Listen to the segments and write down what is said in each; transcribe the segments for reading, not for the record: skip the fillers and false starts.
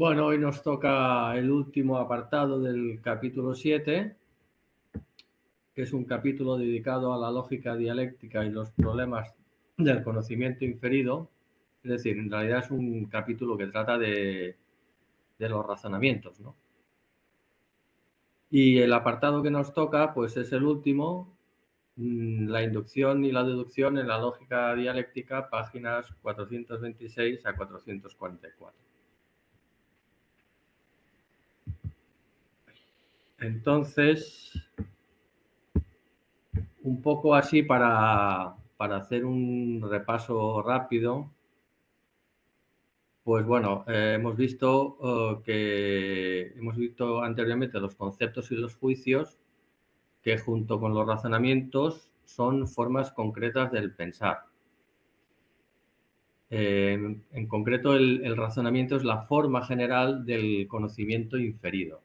Bueno, hoy nos toca el último apartado del capítulo 7, que es un capítulo dedicado a la lógica dialéctica y los problemas del conocimiento inferido. Es decir, en realidad es un capítulo que trata de los razonamientos, ¿no? Y el apartado que nos toca, pues es el último, la inducción y la deducción en la lógica dialéctica, páginas 426 a 444. Entonces, un poco así para hacer un repaso rápido, pues bueno, hemos visto anteriormente los conceptos y los juicios que junto con los razonamientos son formas concretas del pensar. En concreto, el razonamiento es la forma general del conocimiento inferido.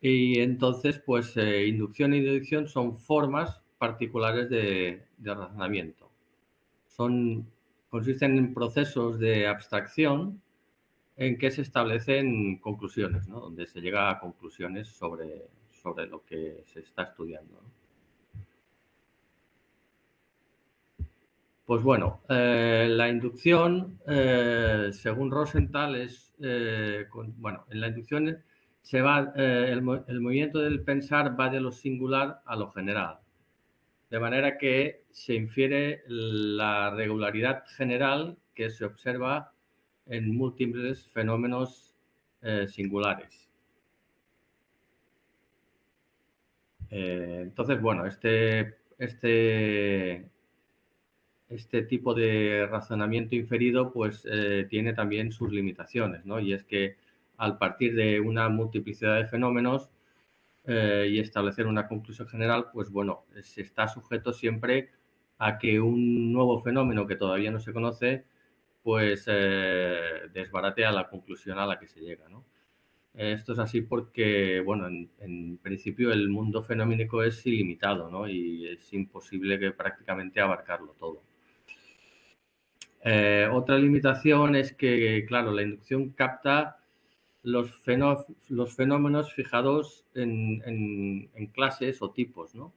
Y entonces, pues inducción y deducción son formas particulares de razonamiento. Consisten en procesos de abstracción en que se establecen conclusiones, ¿no? Donde se llega a conclusiones sobre lo que se está estudiando, ¿no? Pues bueno, la inducción, según Rosenthal, en la inducción el movimiento del pensar va de lo singular a lo general, de manera que se infiere la regularidad general que se observa en múltiples fenómenos singulares. Entonces, bueno, este tipo de razonamiento inferido pues tiene también sus limitaciones, ¿no? Y es que al partir de una multiplicidad de fenómenos y establecer una conclusión general, pues bueno, se está sujeto siempre a que un nuevo fenómeno que todavía no se conoce, pues desbaratea la conclusión a la que se llega, ¿no? Esto es así porque, bueno, en principio el mundo fenoménico es ilimitado, ¿no? Y es imposible que prácticamente abarcarlo todo. Otra limitación es que, claro, la inducción capta los fenómenos fijados en clases o tipos, ¿no?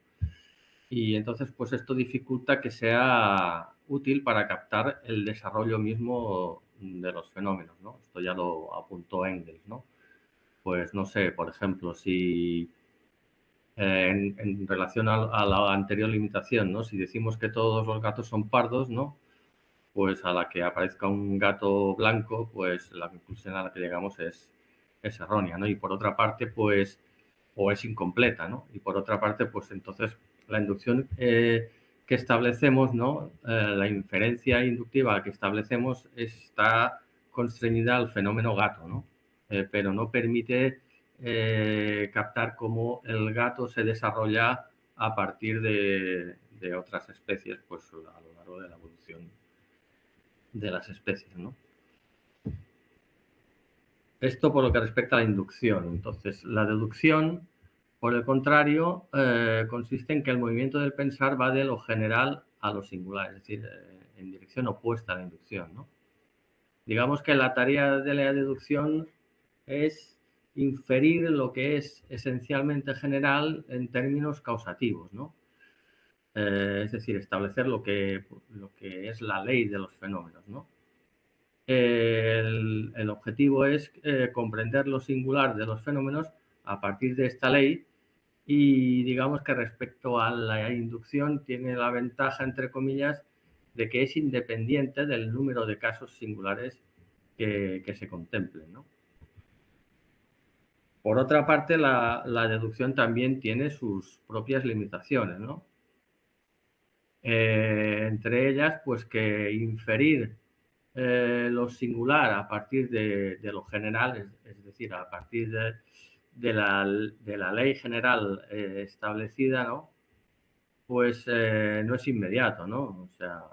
Y entonces, pues esto dificulta que sea útil para captar el desarrollo mismo de los fenómenos, ¿no? Esto ya lo apuntó Engels, ¿no? Pues no sé, por ejemplo, si en relación a la anterior limitación, ¿no? Si decimos que todos los gatos son pardos, ¿no? Pues a la que aparezca un gato blanco, pues la conclusión a la que llegamos es errónea, ¿no? Y por otra parte, pues, o es incompleta, ¿no? Y por otra parte, pues entonces la inducción que establecemos, ¿no? La inferencia inductiva que establecemos está constreñida al fenómeno gato, ¿no? Pero no permite captar cómo el gato se desarrolla a partir de otras especies, pues a lo largo de la evolución de las especies, ¿no? Esto por lo que respecta a la inducción. Entonces, la deducción, por el contrario, consiste en que el movimiento del pensar va de lo general a lo singular, es decir, en dirección opuesta a la inducción, ¿no? Digamos que la tarea de la deducción es inferir lo que es esencialmente general en términos causativos, ¿no? Es decir, establecer lo que es la ley de los fenómenos, ¿no? El objetivo es comprender lo singular de los fenómenos a partir de esta ley y digamos que respecto a la inducción tiene la ventaja, entre comillas, de que es independiente del número de casos singulares que se contemplen, ¿no? Por otra parte, la deducción también tiene sus propias limitaciones, ¿no? Entre ellas, pues que inferir lo singular a partir de lo general, es decir, a partir de la ley general establecida, ¿no? Pues no es inmediato, ¿no? O sea,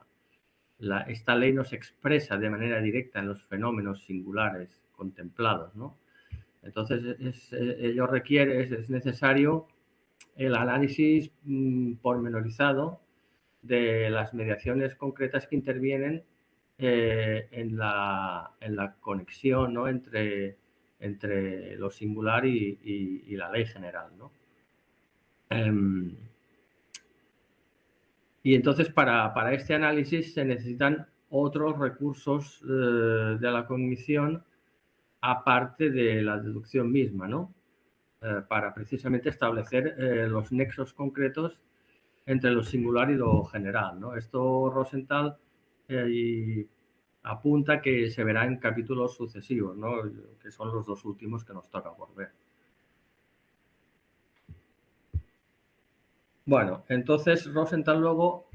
esta ley no se expresa de manera directa en los fenómenos singulares contemplados, ¿no? Entonces, ello requiere, es necesario el análisis pormenorizado de las mediaciones concretas que intervienen en la conexión, ¿no? entre lo singular y la ley general, ¿no? Y entonces para este análisis se necesitan otros recursos de la cognición aparte de la deducción misma, ¿no? Para precisamente establecer los nexos concretos entre lo singular y lo general, ¿no? Esto Rosenthal apunta que se verá en capítulos sucesivos, ¿no? Que son los dos últimos que nos toca por ver. Bueno, entonces Rosenthal luego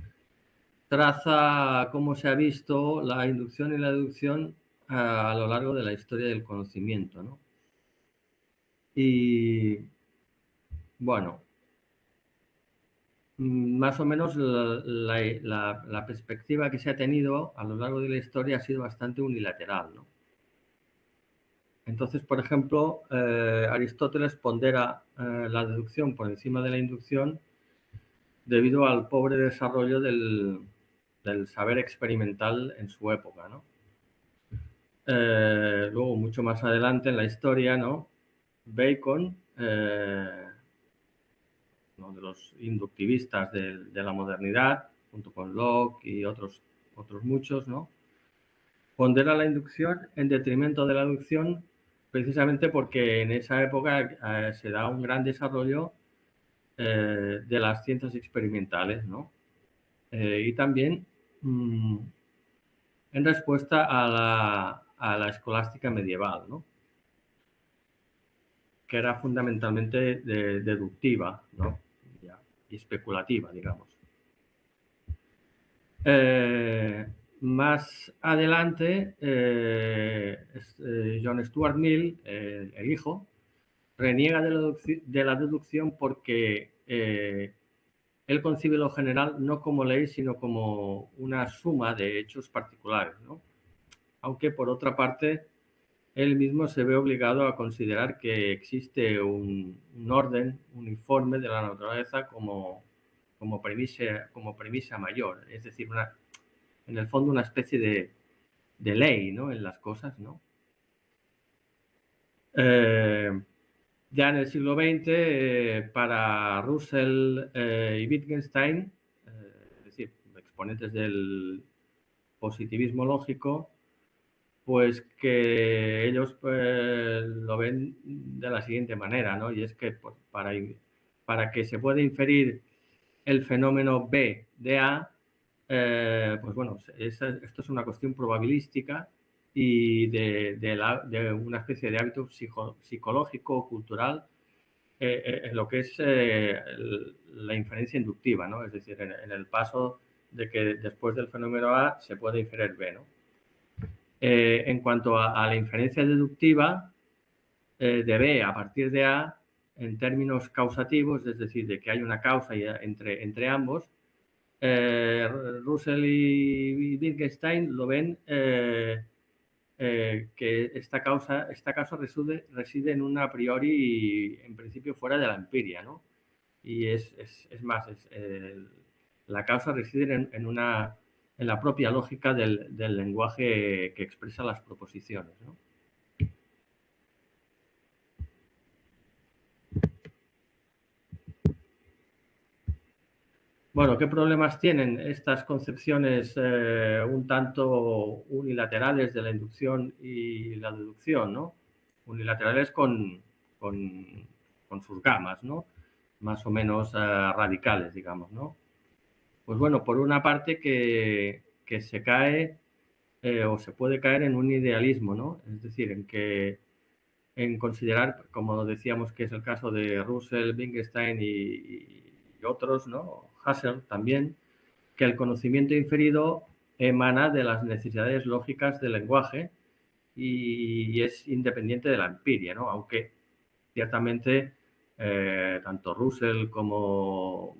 traza cómo se ha visto la inducción y la deducción a lo largo de la historia del conocimiento, ¿no? Y bueno, más o menos la perspectiva que se ha tenido a lo largo de la historia ha sido bastante unilateral, ¿no? Entonces, por ejemplo, Aristóteles pondera la deducción por encima de la inducción debido al pobre desarrollo del saber experimental en su época, ¿no? Luego, mucho más adelante en la historia, ¿no? Bacon, uno de los inductivistas de la modernidad, junto con Locke y otros muchos, ¿no? Pondera la inducción en detrimento de la deducción, precisamente porque en esa época se da un gran desarrollo de las ciencias experimentales, ¿no? Y también en respuesta a la escolástica medieval, ¿no? Que era fundamentalmente deductiva, ¿no? Y especulativa, digamos. Más adelante, John Stuart Mill, el hijo, reniega de la deducción porque él concibe lo general no como ley, sino como una suma de hechos particulares, ¿no? Aunque, por otra parte, él mismo se ve obligado a considerar que existe un orden uniforme de la naturaleza como premisa mayor, es decir, en el fondo una especie de ley, ¿no? En las cosas, ¿no? Ya en el siglo XX, para Russell y Wittgenstein, es decir, exponentes del positivismo lógico, pues que ellos lo ven de la siguiente manera, ¿no? Y es que pues, para que se pueda inferir el fenómeno B de A, pues bueno, esto es una cuestión probabilística y de una especie de hábito psicológico o cultural en lo que es la inferencia inductiva, ¿no? Es decir, en el paso de que después del fenómeno A se puede inferir B, ¿no? En cuanto a la inferencia deductiva de B a partir de A, en términos causativos, es decir, de que hay una causa entre ambos, Russell y Wittgenstein lo ven que esta causa reside en un a priori y en principio fuera de la empiria, ¿no? Y es más, la causa reside en la propia lógica del lenguaje que expresa las proposiciones, ¿no? Bueno, ¿qué problemas tienen estas concepciones un tanto unilaterales de la inducción y la deducción, ¿no? Unilaterales con sus gamas, ¿no? Más o menos radicales, digamos, ¿no? Pues bueno, por una parte que se cae o se puede caer en un idealismo, ¿no? Es decir, en considerar, como decíamos que es el caso de Russell, Wittgenstein y otros, ¿no? Husserl también, que el conocimiento inferido emana de las necesidades lógicas del lenguaje y es independiente de la empiria, ¿no? Aunque ciertamente tanto Russell como,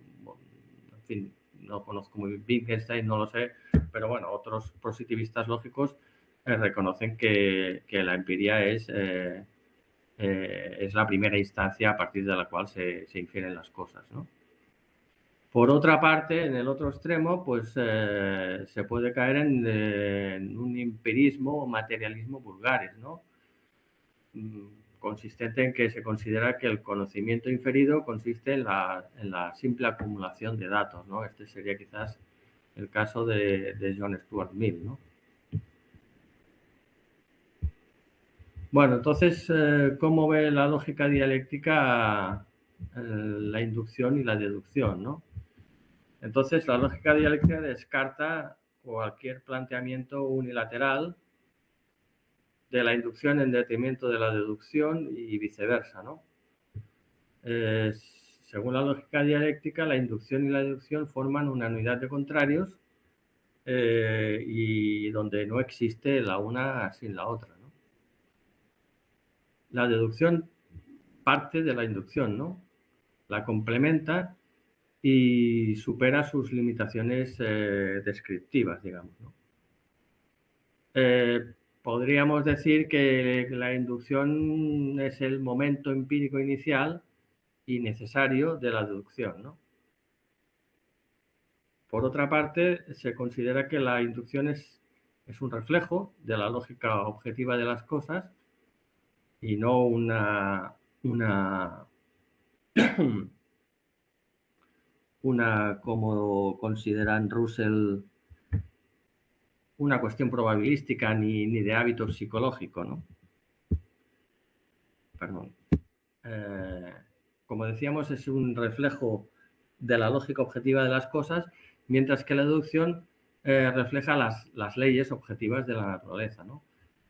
en fin, no conozco muy bien Wittgenstein, no lo sé, pero bueno, otros positivistas lógicos reconocen que la empiria es la primera instancia a partir de la cual se infieren las cosas, ¿no? Por otra parte, en el otro extremo, pues se puede caer en un empirismo o materialismo vulgares, ¿no? Consistente en que se considera que el conocimiento inferido consiste en la simple acumulación de datos, ¿no? Este sería quizás el caso de John Stuart Mill, ¿no? Bueno, entonces, ¿cómo ve la lógica dialéctica la inducción y la deducción, ¿no? Entonces, la lógica dialéctica descarta cualquier planteamiento unilateral de la inducción en detrimento de la deducción y viceversa, ¿no? Según la lógica dialéctica, la inducción y la deducción forman una unidad de contrarios y donde no existe la una sin la otra, ¿no? La deducción parte de la inducción, ¿no? La complementa y supera sus limitaciones descriptivas, digamos, ¿no? Podríamos decir que la inducción es el momento empírico inicial y necesario de la deducción, ¿no? Por otra parte, se considera que la inducción es un reflejo de la lógica objetiva de las cosas y no una como consideran Russell, una cuestión probabilística ni de hábito psicológico, ¿no? Perdón. Como decíamos, es un reflejo de la lógica objetiva de las cosas, mientras que la deducción refleja las leyes objetivas de la naturaleza, ¿no?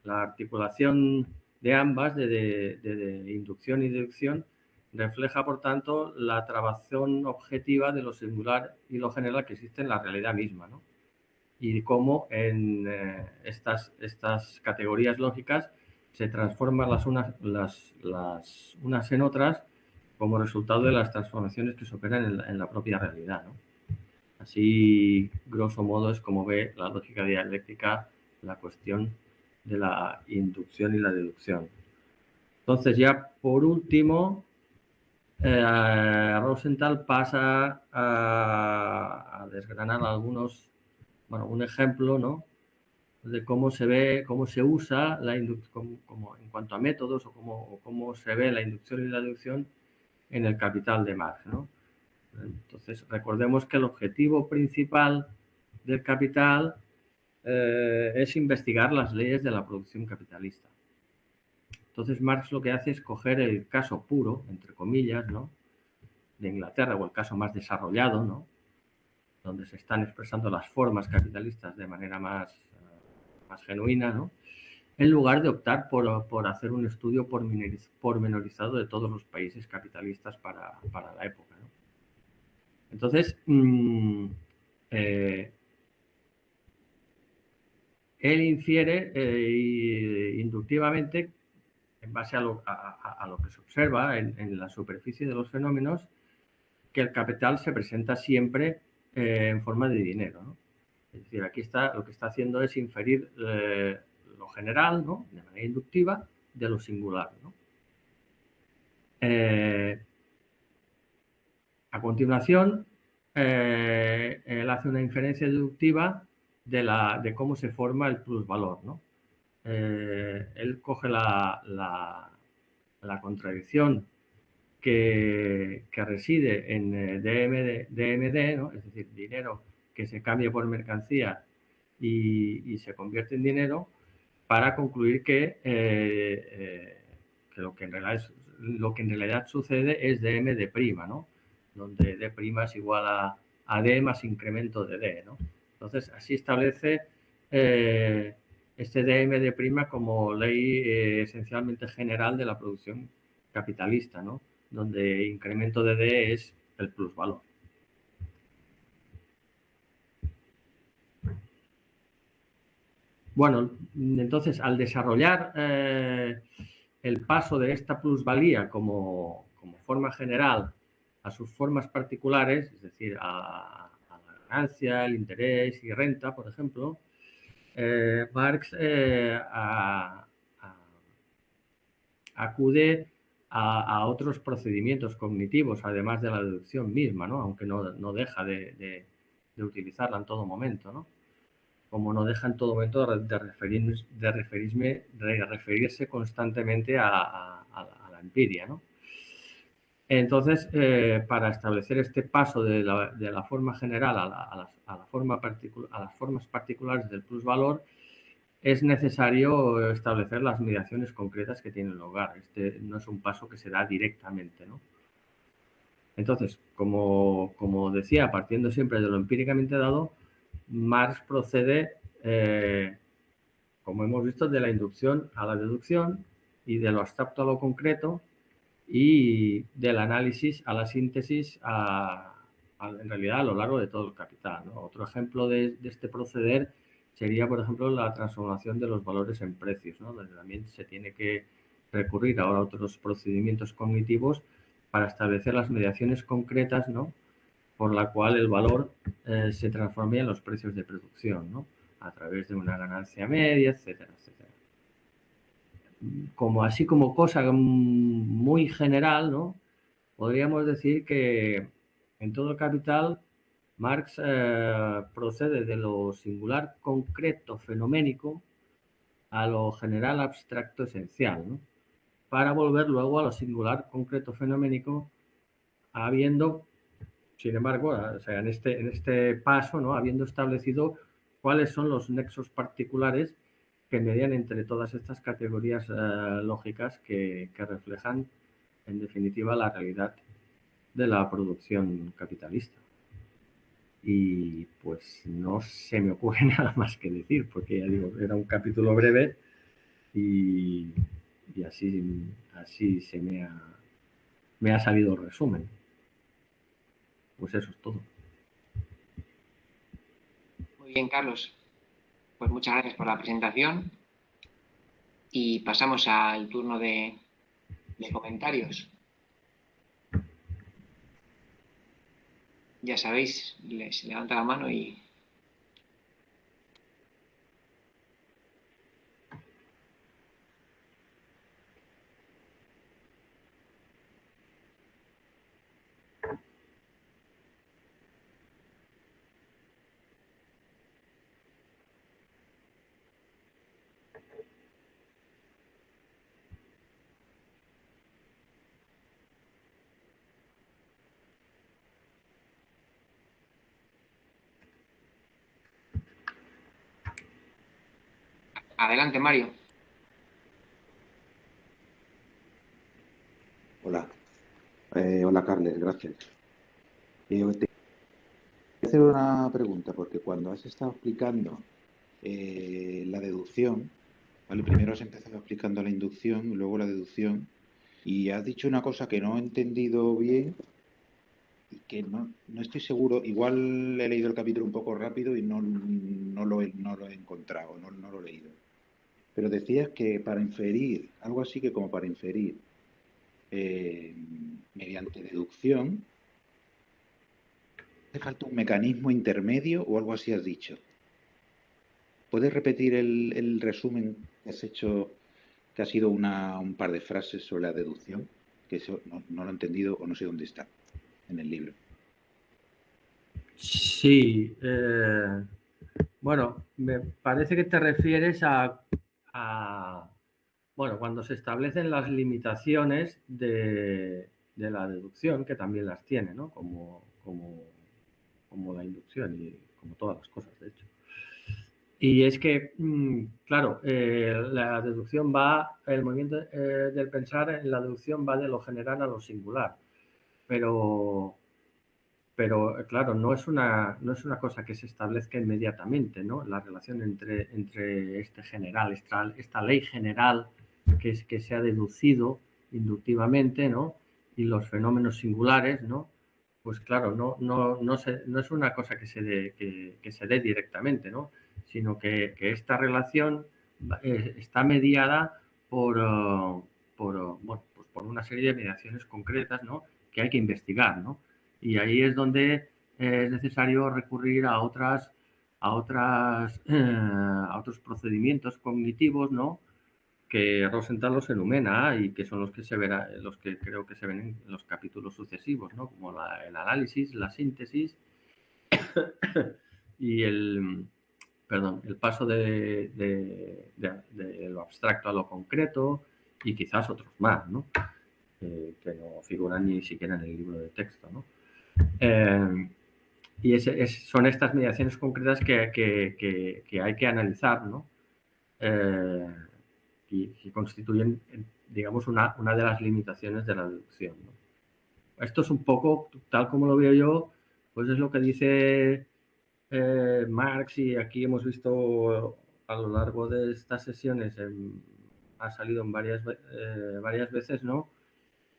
La articulación de ambas, de inducción y deducción, refleja, por tanto, la trabación objetiva de lo singular y lo general que existe en la realidad misma, ¿no? Y cómo en estas categorías lógicas se transforman las unas en otras como resultado de las transformaciones que se operan en la propia realidad, ¿no? Así, grosso modo, es como ve la lógica dialéctica la cuestión de la inducción y la deducción. Entonces, ya por último, Rosenthal pasa a desgranar algunos, bueno, un ejemplo, ¿no? De cómo se ve, cómo se usa la inducción, como en cuanto a métodos o cómo se ve la inducción y la deducción en el Capital de Marx, ¿no? Entonces, recordemos que el objetivo principal del Capital es investigar las leyes de la producción capitalista. Entonces, Marx lo que hace es coger el caso puro, entre comillas, ¿no?, de Inglaterra, o el caso más desarrollado, ¿no?, donde se están expresando las formas capitalistas de manera más genuina, ¿no?, en lugar de optar por hacer un estudio pormenorizado de todos los países capitalistas para la época, ¿no? Entonces, él infiere inductivamente, en base a lo que se observa en la superficie de los fenómenos, que el capital se presenta siempre en forma de dinero, ¿no? Es decir, aquí lo que está haciendo es inferir lo general, ¿no?, de manera inductiva, de lo singular, ¿no? A continuación, él hace una inferencia deductiva de cómo se forma el plusvalor, ¿no? Él coge la contradicción que reside en DMD, ¿no?, es decir, dinero que se cambia por mercancía y se convierte en dinero, para concluir que lo que en realidad sucede es DM de prima, ¿no?, donde D' es igual a D más incremento de D, ¿no? Entonces, así establece este DM de prima como ley esencialmente general de la producción capitalista, ¿no?, donde incremento de D es el plusvalor. Bueno, entonces, al desarrollar el paso de esta plusvalía como forma general a sus formas particulares, es decir, a la ganancia, el interés y renta, por ejemplo, Marx acude a otros procedimientos cognitivos, además de la deducción misma, ¿no? Aunque no deja de utilizarla en todo momento, ¿no? Como no deja en todo momento de referirse constantemente a la empiria, ¿no? Entonces, para establecer este paso de la forma general a las formas particulares del plusvalor, es necesario establecer las mediaciones concretas que tiene lugar. Este no es un paso que se da directamente, ¿no? Entonces, como decía, partiendo siempre de lo empíricamente dado, Marx procede, como hemos visto, de la inducción a la deducción y de lo abstracto a lo concreto y del análisis a la síntesis en realidad a lo largo de todo el capital, ¿no? Otro ejemplo de este proceder sería, por ejemplo, la transformación de los valores en precios, ¿no? Donde también se tiene que recurrir ahora a otros procedimientos cognitivos para establecer las mediaciones concretas, ¿no? Por la cual el valor se transforma en los precios de producción, ¿no? A través de una ganancia media, etcétera, etcétera. Así como cosa muy general, ¿no? Podríamos decir que en todo el capital Marx procede de lo singular concreto fenoménico a lo general abstracto esencial, ¿no? Para volver luego a lo singular concreto fenoménico, habiendo, sin embargo, o sea, en este paso, ¿no? Habiendo establecido cuáles son los nexos particulares que median entre todas estas categorías lógicas que reflejan, en definitiva, la realidad de la producción capitalista. Y pues no se me ocurre nada más que decir, porque ya digo, era un capítulo breve y así me ha salido el resumen. Pues eso es todo. Muy bien, Carlos. Pues muchas gracias por la presentación y pasamos al turno de comentarios. Ya sabéis, les levanta la mano y... Adelante, Mario. Hola, hola Carles, gracias. Te voy a hacer una pregunta, porque cuando has estado explicando la deducción, ¿vale? Primero has empezado explicando la inducción y luego la deducción, y has dicho una cosa que no he entendido bien y que no estoy seguro, igual he leído el capítulo un poco rápido y no lo he encontrado, no lo he leído. Pero decías que para inferir, algo así que como para inferir mediante deducción, hace falta un mecanismo intermedio o algo así has dicho. ¿Puedes repetir el resumen que has hecho, que ha sido un par de frases sobre la deducción? Que eso no lo he entendido o no sé dónde está en el libro. Sí, bueno, me parece que te refieres bueno, cuando se establecen las limitaciones de la deducción, que también las tiene, ¿no? Como la inducción y como todas las cosas, de hecho. Y es que, claro, la deducción el movimiento del pensar en la deducción va de lo general a lo singular, pero claro, no es una cosa que se establezca inmediatamente, ¿no? La relación entre este general, esta ley general que se ha deducido inductivamente, ¿no? Y los fenómenos singulares, ¿no? Pues claro, no es una cosa que se dé directamente, ¿no? Sino que esta relación está mediada bueno, pues por una serie de mediaciones concretas, ¿no? Que hay que investigar, ¿no? Y ahí es donde es necesario recurrir a otros procedimientos cognitivos, ¿no? que Rosenthal los enumera y que son los que los que creo que se ven en los capítulos sucesivos, ¿no? Como el análisis, la síntesis y el paso de lo abstracto a lo concreto y quizás otros más, ¿no? Que no figuran ni siquiera en el libro de texto, ¿no? Y son estas mediaciones concretas que hay que analizar, ¿no? Y constituyen, digamos, una de las limitaciones de la deducción, ¿no? Esto es un poco, tal como lo veo yo, pues es lo que dice Marx, y aquí hemos visto a lo largo de estas sesiones, ha salido en varias veces, ¿no?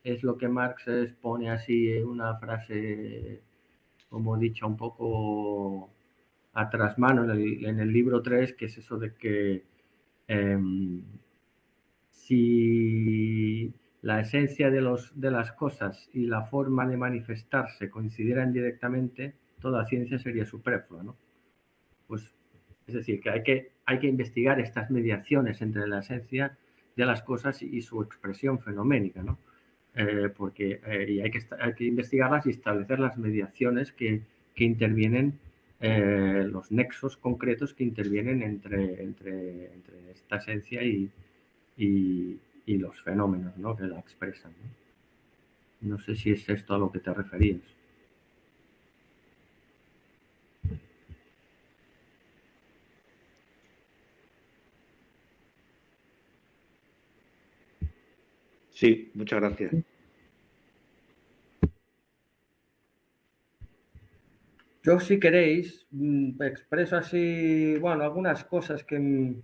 Es lo que Marx expone así en una frase, como dicha, un poco a trasmano en el libro 3, que es eso de que si la esencia de las cosas y la forma de manifestarse coincidieran directamente, toda ciencia sería superflua, ¿no? Pues, es decir, que hay que investigar estas mediaciones entre la esencia de las cosas y su expresión fenoménica, ¿no? Porque y hay que investigarlas y establecer las mediaciones que intervienen, los nexos concretos que intervienen entre esta esencia y los fenómenos, ¿no? Que la expresan, ¿no? No sé si es esto a lo que te referías. Sí, muchas gracias. Yo, si queréis, expreso así, bueno, algunas cosas que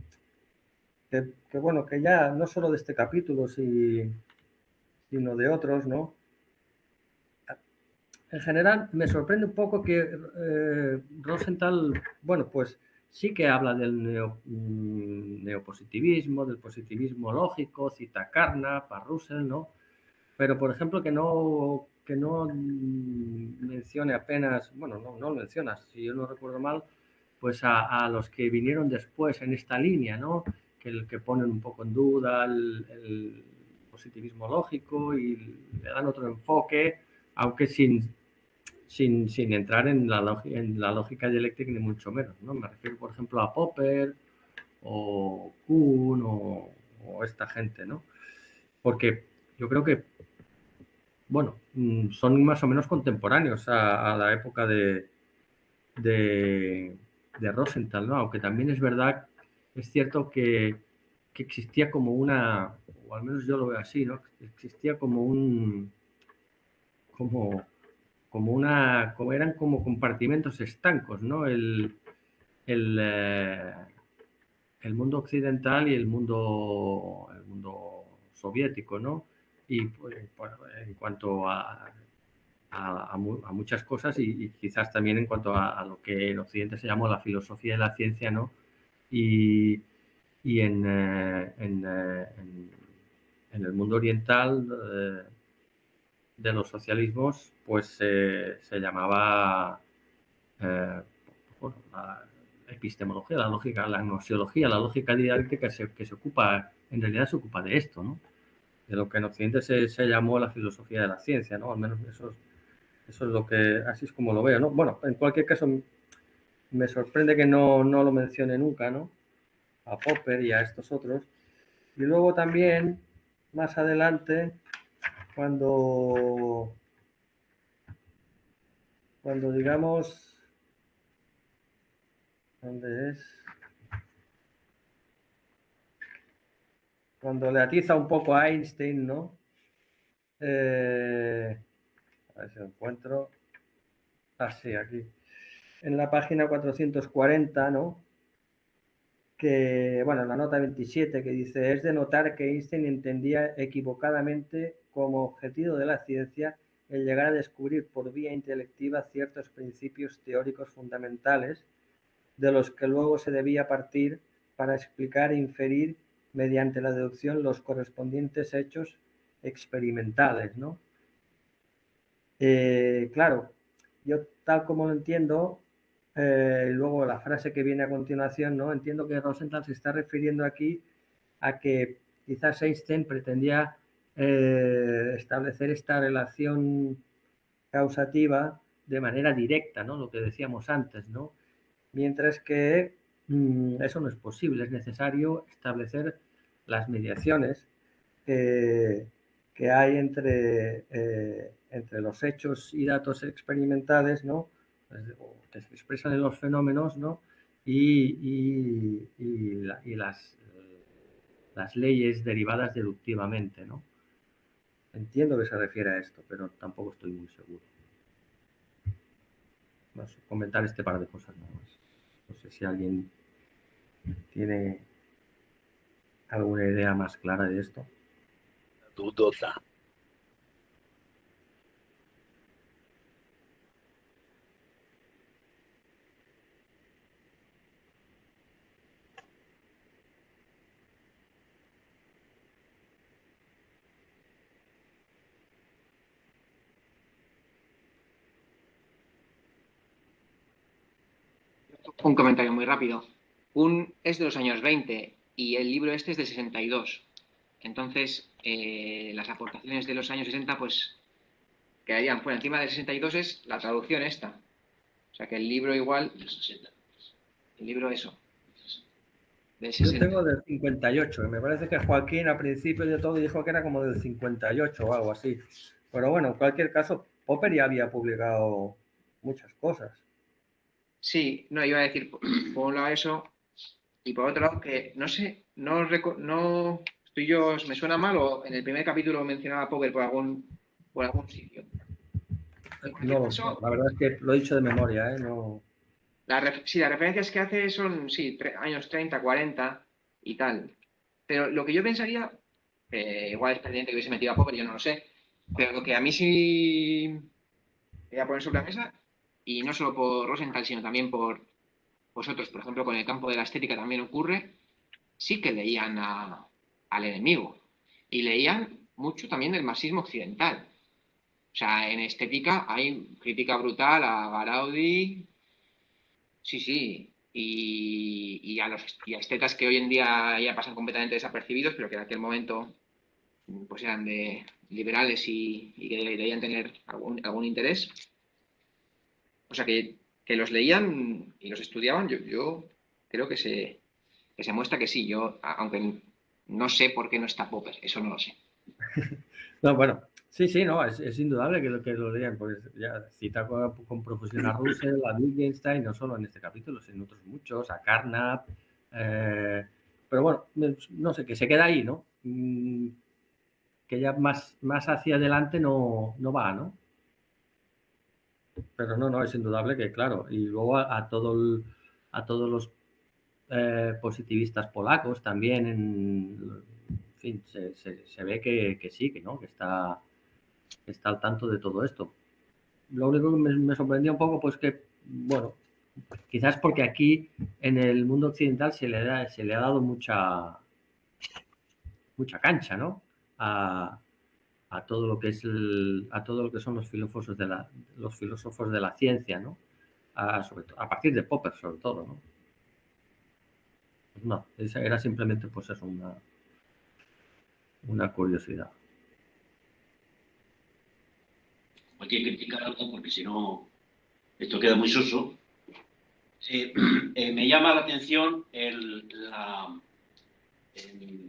bueno, que ya no solo de este capítulo, sino de otros, ¿no? En general, me sorprende un poco que Rosenthal, bueno, pues sí que habla del neopositivismo, del positivismo lógico, cita Carnap, a Russell, ¿no? Pero, por ejemplo, que no mencione apenas, bueno, no menciona, si yo no recuerdo mal, pues a los que vinieron después en esta línea, ¿no? Que ponen un poco en duda el positivismo lógico y le dan otro enfoque, aunque sin entrar en la lógica dialéctica ni mucho menos, ¿no? Me refiero, por ejemplo, a Popper o Kuhn o esta gente, ¿no? Porque yo creo que, bueno, son más o menos contemporáneos a la época de Rosenthal, ¿no? Aunque también es verdad, es cierto que existía como una, o al menos yo lo veo así, ¿no? Existía como eran como compartimentos estancos, ¿no? El mundo occidental y el mundo soviético, ¿no? Y pues, en cuanto a muchas cosas y quizás también en cuanto a lo que en Occidente se llamó la filosofía de la ciencia, ¿no? Y en el mundo oriental de los socialismos, pues se llamaba bueno, la epistemología, la lógica, la gnoseología, la lógica dialéctica que se ocupa, en realidad se ocupa de esto, ¿no? De lo que en Occidente se llamó la filosofía de la ciencia, ¿no? Al menos eso es lo que, así es como lo veo, ¿no? Bueno, en cualquier caso, me sorprende que no lo mencione nunca, ¿no? A Popper y a estos otros. Y luego también, más adelante, cuando digamos, ¿dónde es? Cuando le atiza un poco a Einstein, ¿no? A ver si lo encuentro. Sí, aquí. En la página 440, ¿no? Que, bueno, la nota 27, que dice: es de notar que Einstein entendía equivocadamente como objetivo de la ciencia el llegar a descubrir por vía intelectiva ciertos principios teóricos fundamentales de los que luego se debía partir para explicar e inferir mediante la deducción los correspondientes hechos experimentales, ¿no? Claro, yo tal como lo entiendo, la frase que viene a continuación, ¿no? Entiendo que Rosenthal se está refiriendo aquí a que quizás Einstein pretendía establecer esta relación causativa de manera directa, ¿no? Lo que decíamos antes, ¿no? Mientras que eso no es posible, es necesario establecer las mediaciones que hay entre los hechos y datos experimentales, ¿no? Que se expresan en los fenómenos, ¿no? y las leyes derivadas deductivamente, ¿no? Entiendo que se refiere a esto, pero tampoco estoy muy seguro. Vamos a comentar este par de cosas nada más. No sé si alguien tiene alguna idea más clara de esto. Dudosa. Un comentario muy rápido. Es de los años 20 y el libro este es de 62. Entonces, las aportaciones de los años 60 pues quedarían por encima del 62, es la traducción esta. O sea que el libro igual... El libro eso. Del 60. Yo tengo del 58. Me parece que Joaquín al principio de todo dijo que era como del 58 o algo así. Pero bueno, en cualquier caso, Popper ya había publicado muchas cosas. Sí, no, iba a decir por un lado eso y por otro lado que no sé, no estoy yo, me suena mal o en el primer capítulo mencionaba a Popper por algún sitio. No, la verdad es que lo he dicho de memoria, ¿eh? No... Sí, las referencias que hace son, sí, años 30, 40 y tal. Pero lo que yo pensaría, igual es pertinente que hubiese metido a Popper, yo no lo sé, pero lo que a mí sí voy a poner sobre la mesa, y no solo por Rosenthal, sino también por vosotros, por ejemplo, con el campo de la estética también ocurre, sí que leían al enemigo. Y leían mucho también del marxismo occidental. O sea, en estética hay crítica brutal a Garaudi, sí, y a estetas que hoy en día ya pasan completamente desapercibidos, pero que en aquel momento pues eran de liberales y que debían tener algún interés. O sea, que los leían y los estudiaban, yo creo que se muestra que sí. Yo, aunque no sé por qué no está Popper, eso no lo sé. No, bueno, sí, no, es indudable que lo lean, porque ya cita con profusión a Russell, a Wittgenstein, no solo en este capítulo, sino en otros muchos, a Carnap, pero bueno, no sé, que se queda ahí, ¿no? Que ya más hacia adelante no va, ¿no? Pero no, es indudable que, claro, y luego a todos los positivistas polacos también, en fin, se ve que sí, que no, que está al tanto de todo esto. Lo único que me sorprendió un poco, pues que, bueno, quizás porque aquí en el mundo occidental se le ha dado mucha cancha, ¿no? A todo lo que es a todo lo que son los filósofos de la ciencia, ¿no? Sobre todo, a partir de Popper, sobre todo, ¿no? Pues no, era simplemente, pues eso, una curiosidad. Hay que criticar algo porque si no, esto queda muy soso. Me llama la atención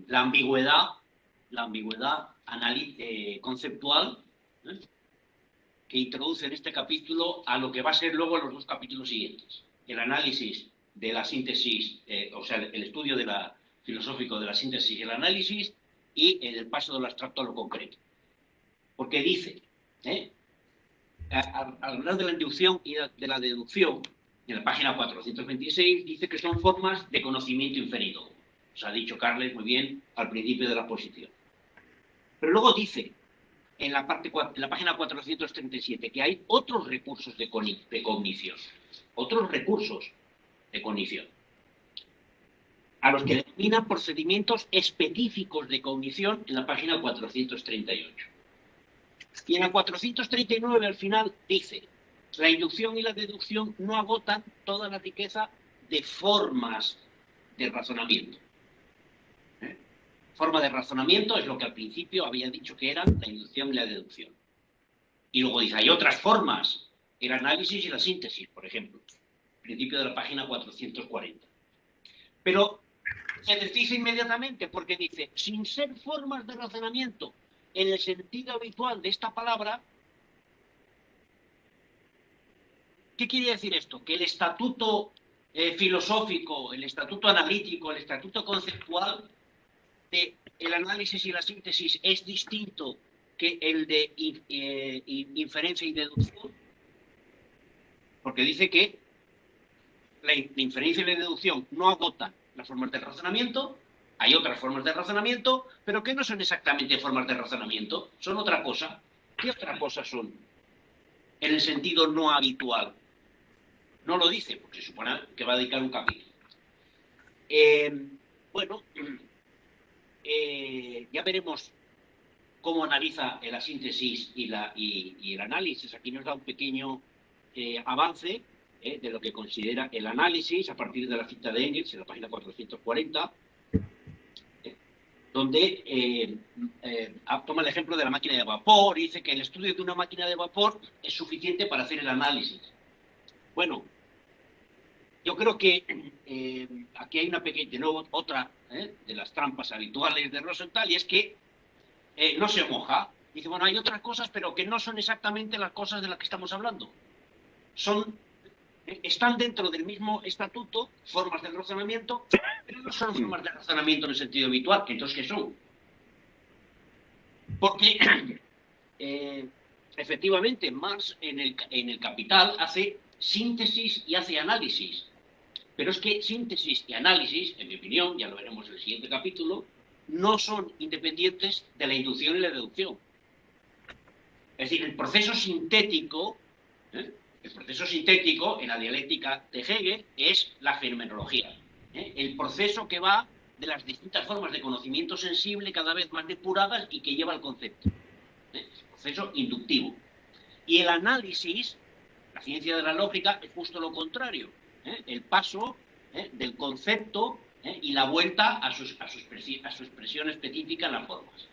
la ambigüedad conceptual, que introduce en este capítulo a lo que va a ser luego los dos capítulos siguientes. El análisis de la síntesis, o sea, el estudio filosófico de la síntesis y el análisis, y el paso de lo abstracto a lo concreto. Porque dice, al hablar de la inducción y de la deducción, en la página 426, dice que son formas de conocimiento inferido. Os ha dicho Carles muy bien al principio de la exposición. Pero luego dice, en la página 437, que hay otros recursos de cognición. Otros recursos de cognición. A los que denomina procedimientos específicos de cognición en la página 438. Y en la 439 al final dice, la inducción y la deducción no agotan toda la riqueza de formas de razonamiento. forma de razonamiento es lo que al principio había dicho que eran la inducción y la deducción. Y luego dice, hay otras formas, el análisis y la síntesis, por ejemplo, principio de la página 440. Pero se desdice inmediatamente porque dice, sin ser formas de razonamiento en el sentido habitual de esta palabra, ¿qué quiere decir esto? Que el estatuto filosófico, el estatuto analítico, el estatuto conceptual del análisis y la síntesis es distinto que el de inferencia y deducción, porque dice que la inferencia y la deducción no agotan las formas de razonamiento, hay otras formas de razonamiento, pero que no son exactamente formas de razonamiento, son otra cosa. ¿Qué otra cosa son? En el sentido no habitual. No lo dice, porque se supone que va a dedicar un capítulo. Bueno, ya veremos cómo analiza la síntesis y el análisis. Aquí nos da un pequeño avance de lo que considera el análisis a partir de la cita de Engels en la página 440, donde toma el ejemplo de la máquina de vapor y dice que el estudio de una máquina de vapor es suficiente para hacer el análisis. Bueno, yo creo que aquí hay una pequeña, de nuevo, otra de las trampas habituales de Rosenthal, y es que no se moja. Dice, bueno, hay otras cosas, pero que no son exactamente las cosas de las que estamos hablando. Están dentro del mismo estatuto, formas de razonamiento, pero no son formas de razonamiento en el sentido habitual. Entonces, ¿qué son? Porque, efectivamente, Marx en el Capital hace síntesis y hace análisis. Pero es que síntesis y análisis, en mi opinión, ya lo veremos en el siguiente capítulo, no son independientes de la inducción y la deducción. Es decir, el proceso sintético en la dialéctica de Hegel es la fenomenología. El proceso que va de las distintas formas de conocimiento sensible cada vez más depuradas y que lleva al concepto. El proceso inductivo. Y el análisis, la ciencia de la lógica, es justo lo contrario. El paso del concepto y la vuelta a su expresión específica en las formas.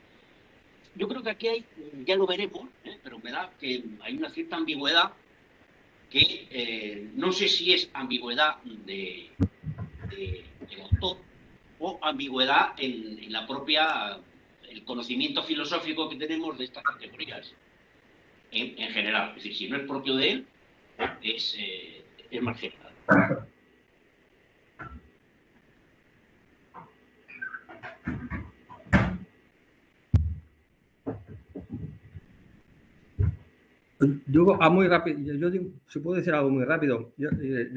Yo creo que aquí hay, ya lo veremos, pero me da que hay una cierta ambigüedad que no sé si es ambigüedad del autor o ambigüedad en la propia, el conocimiento filosófico que tenemos de estas categorías en general. Es decir, si no es propio de él, es más general. Digo, muy rápido, yo digo, si puedo decir algo muy rápido, yo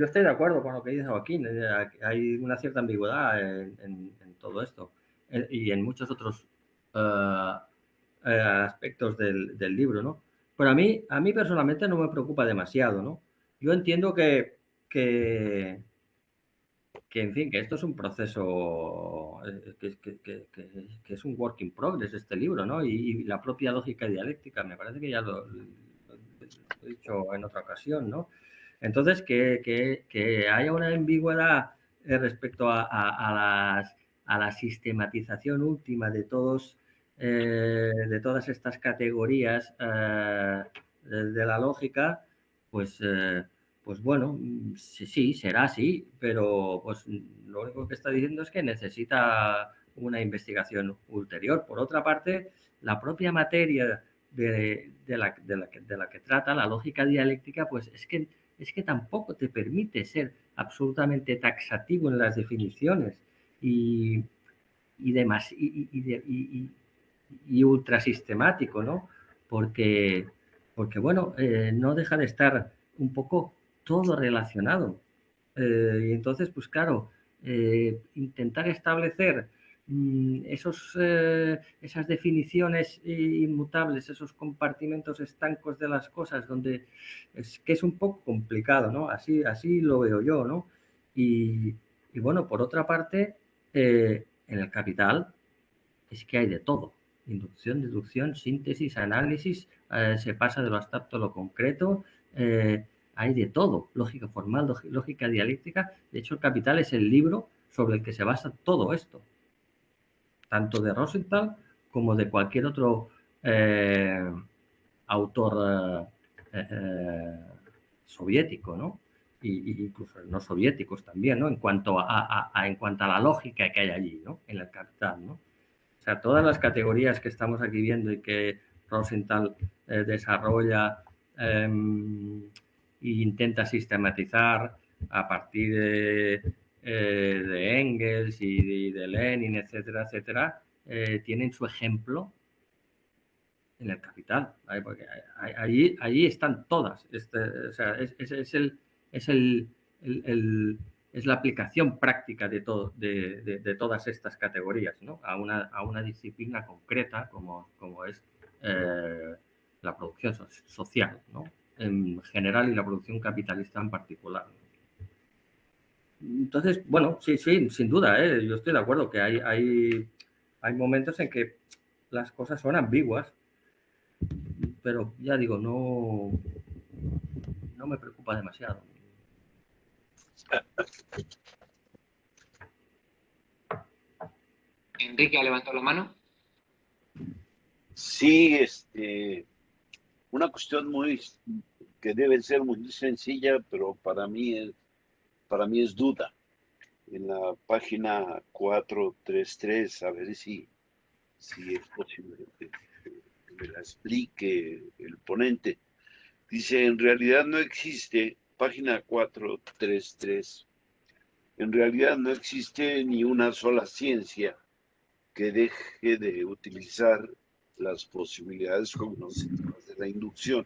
estoy de acuerdo con lo que dice Joaquín, hay una cierta ambigüedad en todo esto y en muchos otros aspectos del libro, ¿no? Pero a mí personalmente no me preocupa demasiado, ¿no? Yo entiendo que en fin, que esto es un proceso, que es un work in progress este libro, ¿no? Y la propia lógica dialéctica, me parece que ya lo he dicho en otra ocasión, ¿no? Entonces, que haya una ambigüedad respecto a la sistematización última de todas estas categorías de la lógica, pues bueno, sí, será así, pero pues lo único que está diciendo es que necesita una investigación ulterior. Por otra parte, la propia materia de la que trata, la lógica dialéctica, pues es que tampoco te permite ser absolutamente taxativo en las definiciones y ultra sistemático, ¿no? Porque bueno, no deja de estar un poco todo relacionado. Y entonces, pues claro, intentar establecer esas definiciones inmutables, esos compartimentos estancos de las cosas, donde es un poco complicado, ¿no? Así lo veo yo, ¿no? Y bueno, por otra parte, en el Capital es que hay de todo. Inducción, deducción, síntesis, análisis, se pasa de lo abstracto a lo concreto, hay de todo, lógica formal, lógica dialéctica. De hecho, el Capital es el libro sobre el que se basa todo esto. tanto de Rosenthal como de cualquier otro autor soviético, ¿no? Y incluso no soviéticos también, ¿no? En cuanto a la lógica que hay allí, ¿no? En el Capital, ¿no? O sea, todas las categorías que estamos aquí viendo y que Rosenthal desarrolla e intenta sistematizar a partir de Engels y de Lenin, etcétera, etcétera, tienen su ejemplo en el Capital, ¿vale? Porque allí están todas. O sea, es la aplicación práctica de todas estas categorías, ¿no? a una disciplina concreta como es la producción social, ¿no? En general y la producción capitalista en particular. Entonces, bueno, sí, sin duda, yo estoy de acuerdo que hay momentos en que las cosas son ambiguas, pero ya digo, no me preocupa demasiado. Enrique ha levantado la mano. Sí, una cuestión que debe ser muy sencilla, pero para mí es duda. En la página 433, a ver si es posible que me la explique el ponente. Dice, en realidad no existe, página 433, en realidad no existe ni una sola ciencia que deje de utilizar las posibilidades cognitivas de la inducción,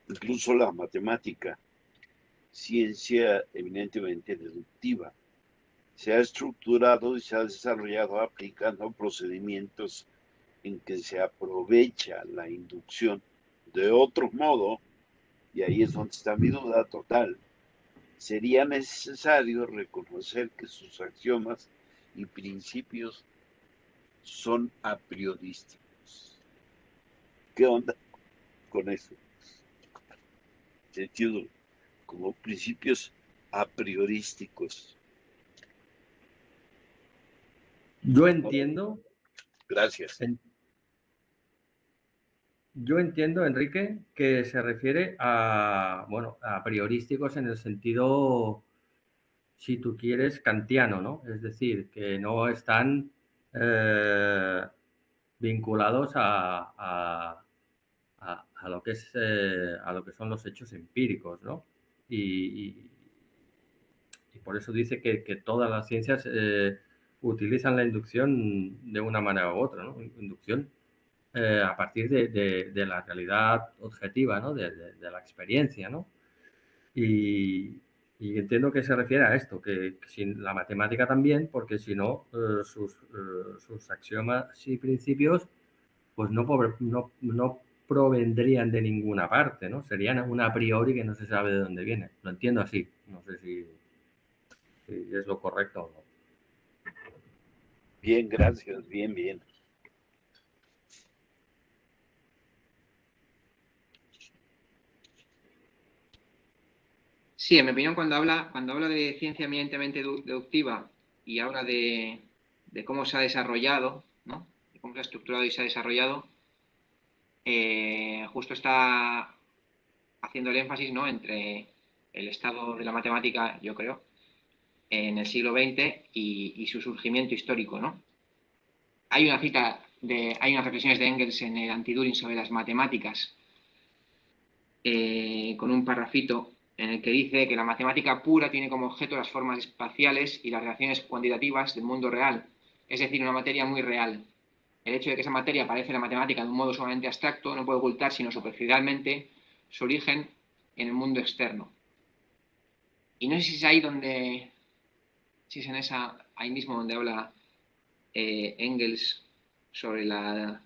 incluso la matemática, ciencia eminentemente deductiva, se ha estructurado y se ha desarrollado aplicando procedimientos en que se aprovecha la inducción. De otro modo, y ahí es donde está mi duda total, sería necesario reconocer que sus axiomas y principios son a priorísticos. ¿Qué onda con eso? Sentido como principios a priorísticos. Yo entiendo. Gracias. Yo entiendo, Enrique, que se refiere a priorísticos en el sentido, si tú quieres, kantiano, ¿no? Es decir, que no están vinculados a lo que es a lo que son los hechos empíricos, ¿no? Y por eso dice que todas las ciencias utilizan la inducción de una manera u otra, ¿no? Inducción a partir de la realidad objetiva, ¿no? De la experiencia, ¿no? Y entiendo que se refiere a esto, que sin la matemática también, porque si no, sus axiomas y principios pues no provendrían de ninguna parte, ¿no? Serían un a priori que no se sabe de dónde viene. Lo entiendo así, no sé si es lo correcto o no. Bien, gracias, bien. Sí, en mi opinión, cuando habla de ciencia eminentemente deductiva y habla de cómo se ha desarrollado, ¿no? De cómo se ha estructurado y se ha desarrollado, justo está haciendo el énfasis, ¿no? Entre el estado de la matemática, yo creo, en el siglo XX y su surgimiento histórico, ¿no? Hay unas reflexiones de Engels en el Anti-Turing sobre las matemáticas, con un parrafito en el que dice que la matemática pura tiene como objeto las formas espaciales y las relaciones cuantitativas del mundo real, es decir, una materia muy real. El hecho de que esa materia aparece en la matemática de un modo sumamente abstracto no puede ocultar, sino superficialmente, su origen en el mundo externo. Y no sé si es ahí si es ahí mismo donde habla Engels sobre la...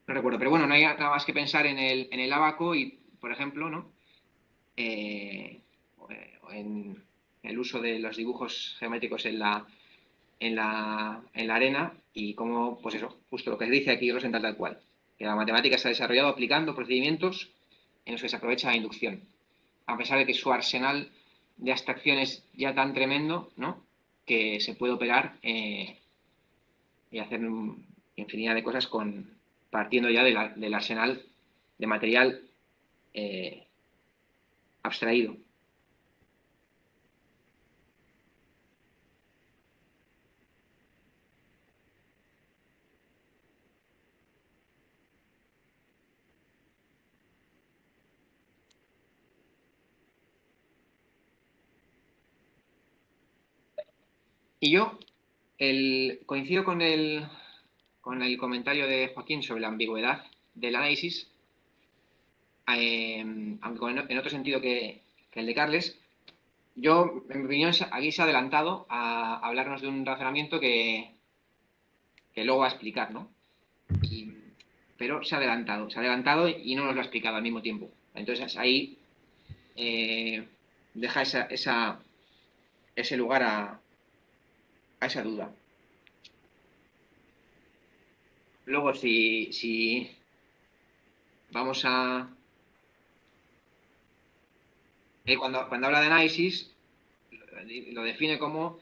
No recuerdo, pero bueno, no hay nada más que pensar en el ábaco y, por ejemplo, ¿no? O en el uso de los dibujos geométricos en la arena y cómo, pues eso, justo lo que dice aquí Rosenthal tal cual, que la matemática se ha desarrollado aplicando procedimientos en los que se aprovecha la inducción, a pesar de que su arsenal de abstracciones ya tan tremendo, ¿no? Que se puede operar y hacer infinidad de cosas partiendo ya del arsenal de material abstraído. Y yo coincido con el comentario de Joaquín sobre la ambigüedad del análisis, aunque en otro sentido que el de Carles. Yo, en mi opinión, aquí se ha adelantado a hablarnos de un razonamiento que luego va a explicar, ¿no? Pero se ha adelantado y no nos lo ha explicado al mismo tiempo. Entonces ahí deja ese lugar a esa duda. Luego, si vamos a... cuando habla de análisis, lo define como,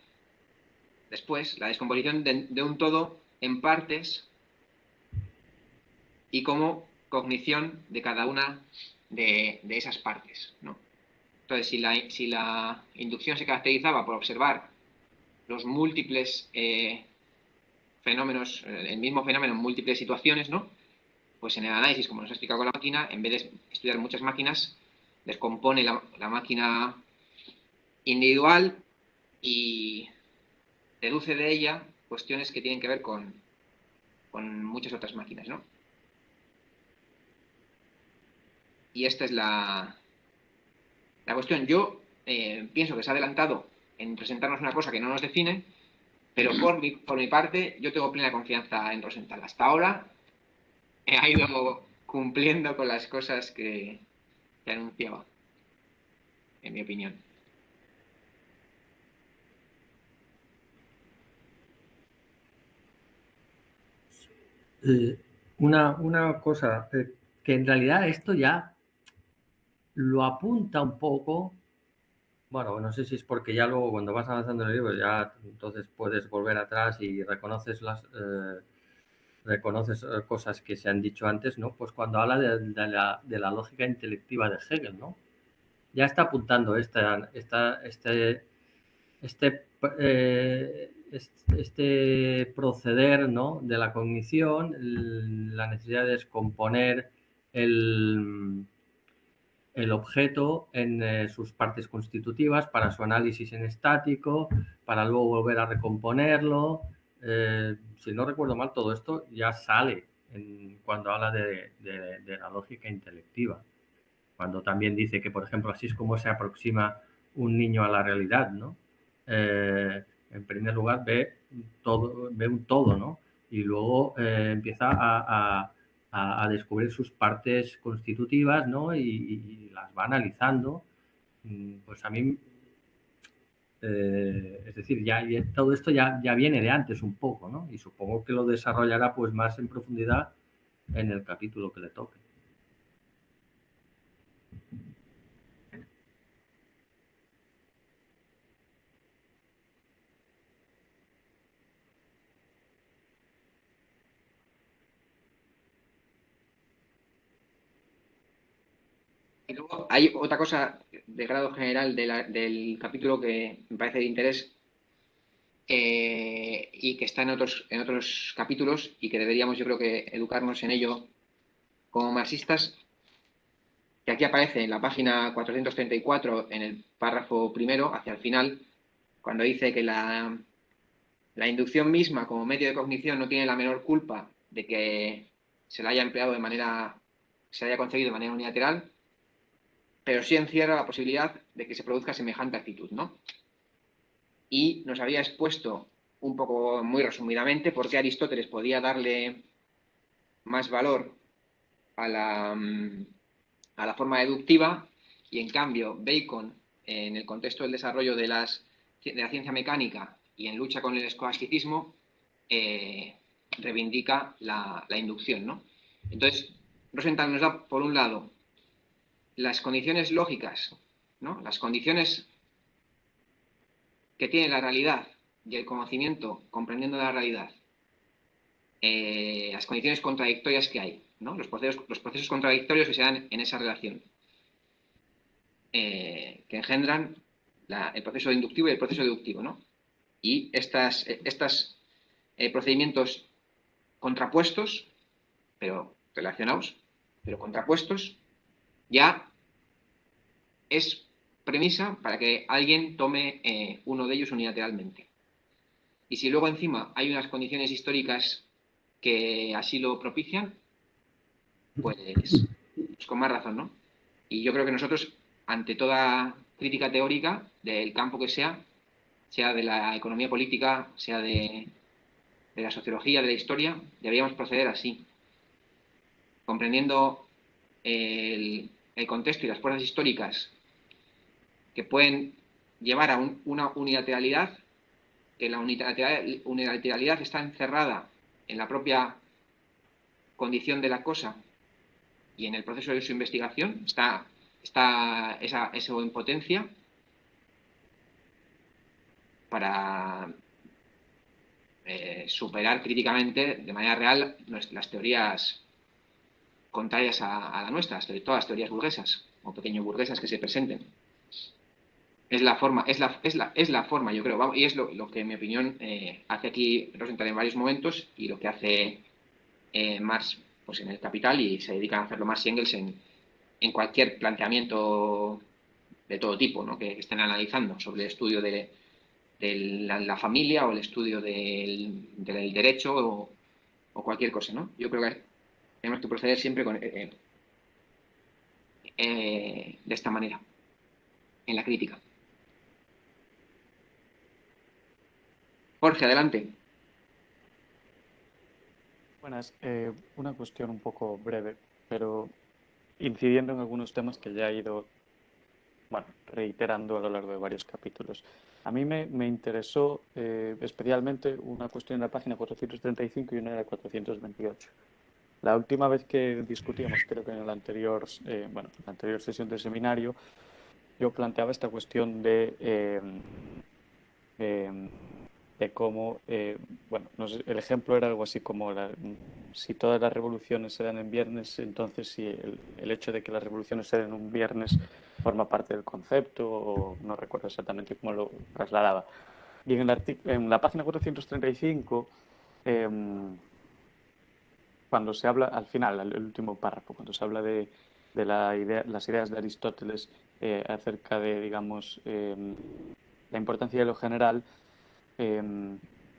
después, la descomposición de un todo en partes y como cognición de cada una de esas partes, ¿no? Entonces, si la inducción se caracterizaba por observar los múltiples fenómenos, el mismo fenómeno en múltiples situaciones, ¿no? Pues en el análisis, como nos ha explicado con la máquina, en vez de estudiar muchas máquinas, descompone la máquina individual y deduce de ella cuestiones que tienen que ver con muchas otras máquinas, ¿no? Y esta es la cuestión. Yo pienso que se ha adelantado en presentarnos una cosa que no nos define, pero por mi parte yo tengo plena confianza en Rosenthal. Hasta ahora ha ido cumpliendo con las cosas que anunciaba, en mi opinión. Una cosa, que en realidad esto ya lo apunta un poco. Bueno, no sé si es porque ya luego cuando vas avanzando en el libro ya entonces puedes volver atrás y reconoces cosas que se han dicho antes, ¿no? Pues cuando habla de la lógica intelectiva de Hegel, ¿no? Ya está apuntando este proceder, ¿no? De la cognición, la necesidad de descomponer el objeto en sus partes constitutivas para su análisis en estático, para luego volver a recomponerlo. Si no recuerdo mal, todo esto ya sale cuando habla de la lógica intelectiva. Cuando también dice que, por ejemplo, así es como se aproxima un niño a la realidad, ¿no? En primer lugar ve un todo, ¿no? Y luego empieza a descubrir sus partes constitutivas, ¿no? Y las va analizando. Pues a mí, es decir, todo esto ya viene de antes un poco, ¿no? Y supongo que lo desarrollará pues más en profundidad en el capítulo que le toque. Y luego hay otra cosa de grado general del capítulo que me parece de interés y que está en otros capítulos y que deberíamos, yo creo que, educarnos en ello como marxistas, que aquí aparece en la página 434, en el párrafo primero, hacia el final, cuando dice que la inducción misma como medio de cognición no tiene la menor culpa de que se la haya empleado se haya concebido de manera unilateral, pero sí encierra la posibilidad de que se produzca semejante actitud, ¿no? Y nos había expuesto un poco, muy resumidamente, por qué Aristóteles podía darle más valor a la forma deductiva y, en cambio, Bacon, en el contexto del desarrollo de la ciencia mecánica y en lucha con el escolasticismo, reivindica la inducción, ¿no? Entonces, Rosenthal nos da, por un lado, las condiciones lógicas, ¿no? Las condiciones que tiene la realidad y el conocimiento comprendiendo la realidad, las condiciones contradictorias que hay, ¿no? Los procesos contradictorios que se dan en esa relación, que engendran el proceso inductivo y el proceso deductivo, ¿no? Y estos procedimientos contrapuestos, pero relacionados, pero contrapuestos, ya es premisa para que alguien tome uno de ellos unilateralmente. Y si luego encima hay unas condiciones históricas que así lo propician, pues con más razón, ¿no? Y yo creo que nosotros, ante toda crítica teórica del campo que sea de la economía política, sea de la sociología, de la historia, deberíamos proceder así, comprendiendo el contexto y las fuerzas históricas que pueden llevar a una unilateralidad, que la unilateralidad está encerrada en la propia condición de la cosa y en el proceso de su investigación, está esa impotencia para superar críticamente de manera real las teorías contrarias a la nuestra, todas las teorías burguesas o pequeño burguesas que se presenten. Es la forma, yo creo, vamos, y es lo que en mi opinión hace aquí Rosenthal en varios momentos y lo que hace Marx pues en el Capital, y se dedican a hacerlo Marx y Engels en cualquier planteamiento de todo tipo, ¿no? que estén analizando sobre el estudio de la familia o el estudio del derecho o cualquier cosa, ¿no? Yo creo que tenemos que proceder siempre de esta manera, en la crítica. Jorge, adelante. Buenas, una cuestión un poco breve, pero incidiendo en algunos temas que ya he ido, bueno, reiterando a lo largo de varios capítulos. A mí me interesó especialmente una cuestión en la página 435 y una en la 428. La última vez que discutíamos, creo que en la anterior sesión del seminario, yo planteaba esta cuestión de cómo, bueno, no sé, el ejemplo era algo así como si todas las revoluciones se dan en viernes, entonces si el hecho de que las revoluciones se den un viernes forma parte del concepto, o no recuerdo exactamente cómo lo trasladaba. Y en la página 435, cuando se habla, al final, el último párrafo, cuando se habla de las ideas de Aristóteles acerca de, digamos, la importancia de lo general,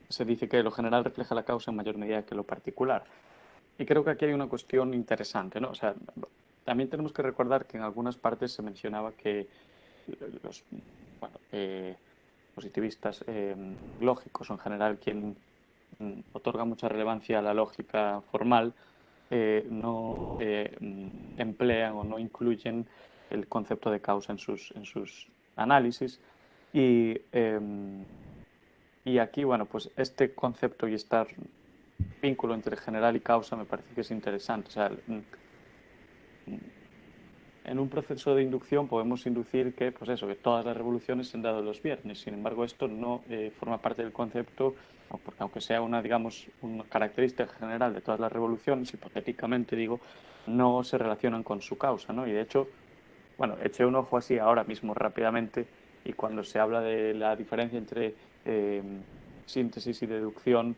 se dice que lo general refleja la causa en mayor medida que lo particular. Y creo que aquí hay una cuestión interesante, ¿no? O sea, también tenemos que recordar que en algunas partes se mencionaba que los positivistas lógicos, o en general quien otorga mucha relevancia a la lógica formal, no emplean o no incluyen el concepto de causa en sus análisis. Y aquí, bueno, pues este concepto y este vínculo entre general y causa me parece que es interesante. O sea, en un proceso de inducción podemos inducir que, pues eso, que todas las revoluciones se han dado los viernes. Sin embargo, esto no forma parte del concepto, porque aunque sea una característica general de todas las revoluciones, hipotéticamente digo, no se relacionan con su causa, ¿no? Y de hecho, bueno, eché un ojo así ahora mismo rápidamente, y cuando se habla de la diferencia entre síntesis y deducción,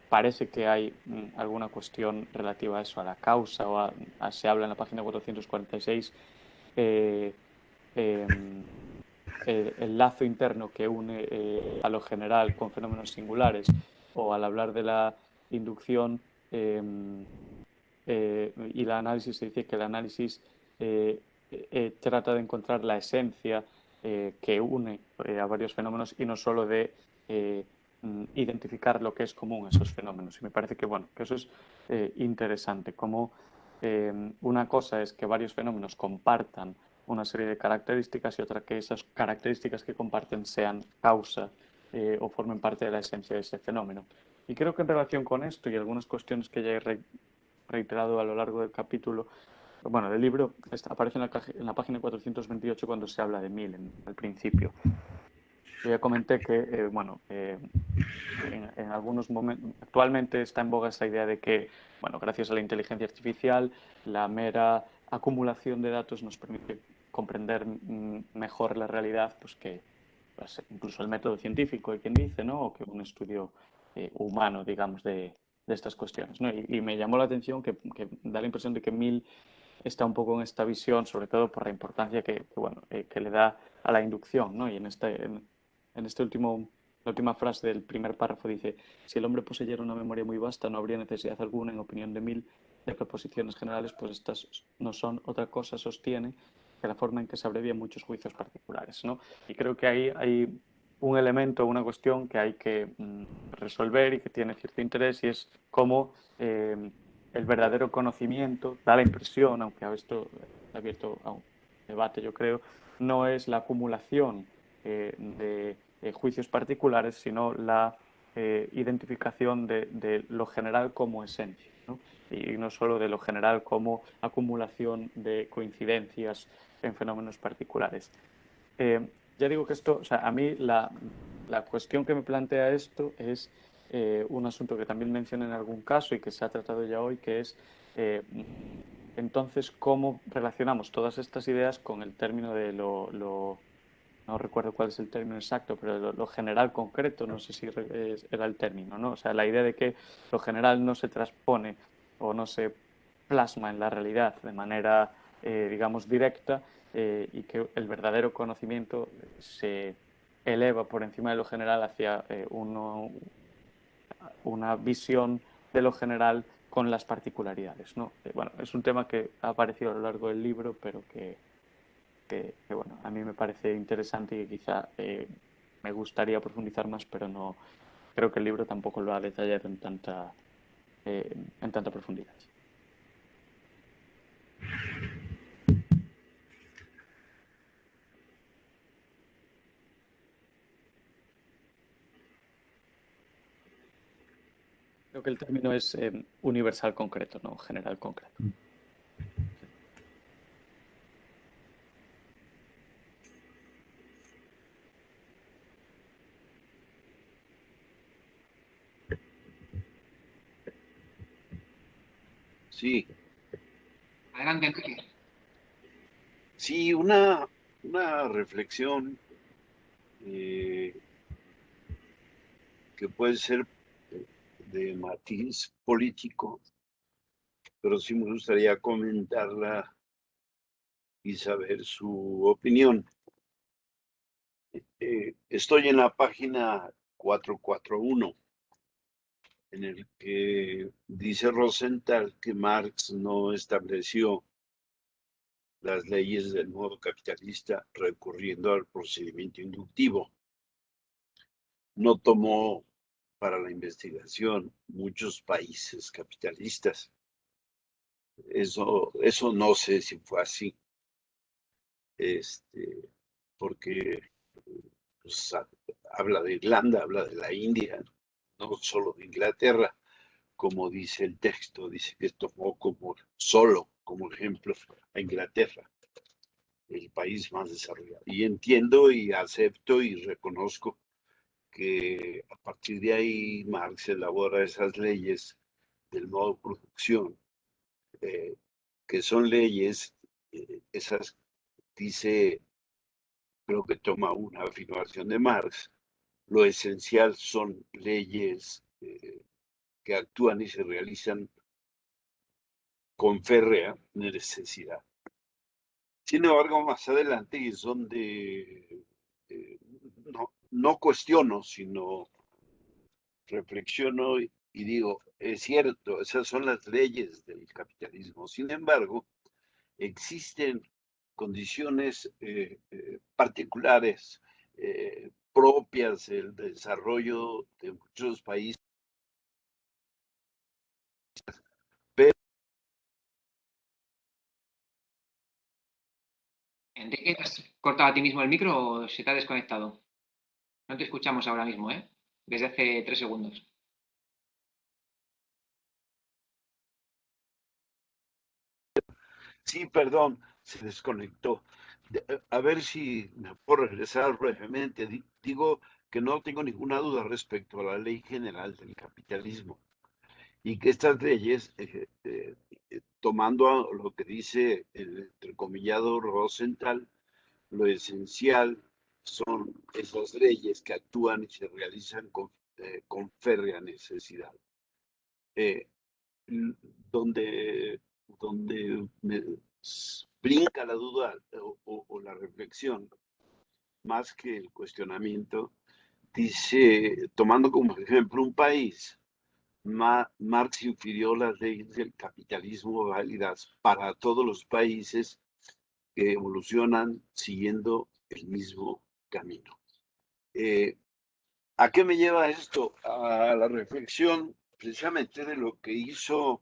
parece que hay alguna cuestión relativa a eso, a la causa, se habla en la página 446 el lazo interno que une a lo general con fenómenos singulares, o al hablar de la inducción y el análisis, se dice que el análisis trata de encontrar la esencia que une a varios fenómenos y no solo de identificar lo que es común a esos fenómenos. Y me parece que, bueno, que eso es interesante, como una cosa es que varios fenómenos compartan una serie de características y otra que esas características que comparten sean causa o formen parte de la esencia de ese fenómeno. Y creo que en relación con esto y algunas cuestiones que ya he reiterado a lo largo del capítulo, bueno, del libro, aparece en la página 428 cuando se habla de Milen al principio. ya comenté que, bueno, en algunos momentos, actualmente está en boga esa idea de que, bueno, gracias a la inteligencia artificial, la mera acumulación de datos nos permite comprender mejor la realidad, pues que pues, incluso el método científico, hay quien dice, ¿no? O que un estudio humano, digamos, de estas cuestiones, ¿no? Y me llamó la atención que da la impresión de que Mill está un poco en esta visión, sobre todo por la importancia bueno, que le da a la inducción, ¿no? Y en este último, la última frase del primer párrafo dice: si el hombre poseyera una memoria muy vasta, no habría necesidad alguna, en opinión de Mill, de proposiciones generales, pues estas no son otra cosa, sostiene, que la forma en que se abrevian muchos juicios particulares, ¿no? Y creo que ahí hay un elemento, una cuestión que hay que resolver y que tiene cierto interés, y es cómo el verdadero conocimiento, da la impresión, aunque a esto está abierto a un debate, yo creo, no es la acumulación de juicios particulares, sino la identificación de lo general como esencia, ¿no? Y no solo de lo general como acumulación de coincidencias en fenómenos particulares. Ya digo que esto, o sea, a mí la cuestión que me plantea esto es un asunto que también mencioné en algún caso y que se ha tratado ya hoy, que es entonces cómo relacionamos todas estas ideas con el término de no recuerdo cuál es el término exacto, pero lo general concreto, no sé si era el término, ¿no? O sea, la idea de que lo general no se transpone o no se plasma en la realidad de manera, digamos, directa, y que el verdadero conocimiento se eleva por encima de lo general hacia una visión de lo general con las particularidades, ¿no? Bueno, es un tema que ha aparecido a lo largo del libro, pero que bueno, a mí me parece interesante y quizá me gustaría profundizar más, pero no creo que el libro tampoco lo ha detallado en tanta profundidad. Creo que el término es universal concreto, no general concreto. Sí, Adelante, Enrique. sí, una reflexión que puede ser de matiz político, pero sí me gustaría comentarla y saber su opinión. Estoy en la página 441, en el que dice Rosenthal que Marx no estableció las leyes del modo capitalista recurriendo al procedimiento inductivo. No tomó para la investigación muchos países capitalistas. Eso no sé si fue así, porque pues, habla de Irlanda, habla de la India, no solo de Inglaterra, como dice el texto, dice que tomó como ejemplo a Inglaterra, el país más desarrollado. Y entiendo y acepto y reconozco que a partir de ahí Marx elabora esas leyes del modo de producción, que son leyes, esas dice, creo que toma una afirmación de Marx, lo esencial son leyes que actúan y se realizan con férrea necesidad. Sin embargo, más adelante es donde no cuestiono, sino reflexiono y digo, es cierto, esas son las leyes del capitalismo. Sin embargo, existen condiciones particulares propias del desarrollo de muchos países. Enrique, ¿te has cortado a ti mismo el micro o se te ha desconectado? No te escuchamos ahora mismo, ¿eh? Desde hace 3 segundos. Sí, perdón, se desconectó. A ver si por regresar brevemente, digo que no tengo ninguna duda respecto a la ley general del capitalismo y que estas leyes, tomando lo que dice el entrecomillado Rosenthal, lo esencial son esas leyes que actúan y se realizan con férrea necesidad. Eh, donde, donde me brinca la duda o la reflexión, más que el cuestionamiento, dice, tomando como ejemplo un país, Marx infirió las leyes del capitalismo válidas para todos los países que evolucionan siguiendo el mismo camino. ¿A qué me lleva esto? A la reflexión precisamente de lo que hizo,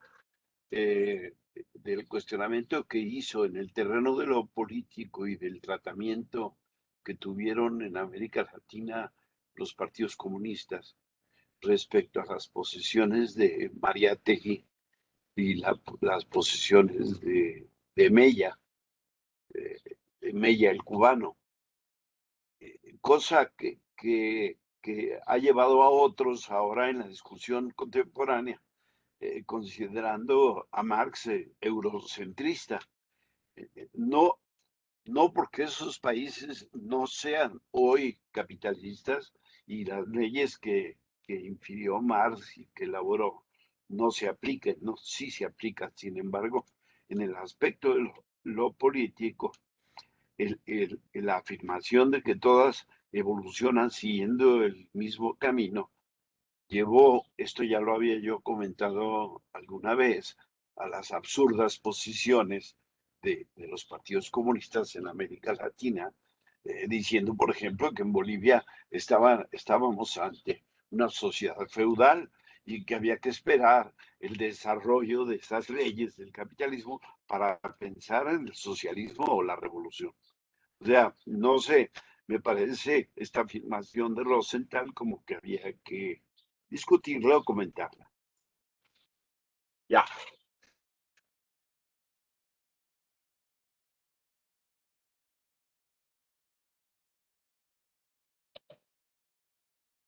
del cuestionamiento que hizo en el terreno de lo político y del tratamiento que tuvieron en América Latina los partidos comunistas respecto a las posiciones de Mariátegui y las posiciones de Mella, el cubano, cosa que ha llevado a otros ahora en la discusión contemporánea, considerando a Marx eurocentrista. No, no porque esos países no sean hoy capitalistas y las leyes que infirió Marx y que elaboró no se apliquen, no, sí se aplican. Sin embargo, en el aspecto de lo político, la afirmación de que todas evolucionan siguiendo el mismo camino llevó, esto ya lo había yo comentado alguna vez, a las absurdas posiciones de los partidos comunistas en América Latina, diciendo, por ejemplo, que en Bolivia estábamos ante una sociedad feudal y que había que esperar el desarrollo de esas leyes del capitalismo para pensar en el socialismo o la revolución. O sea, no sé, me parece esta afirmación de Rosenthal como que había que discutirla o comentarla. Ya.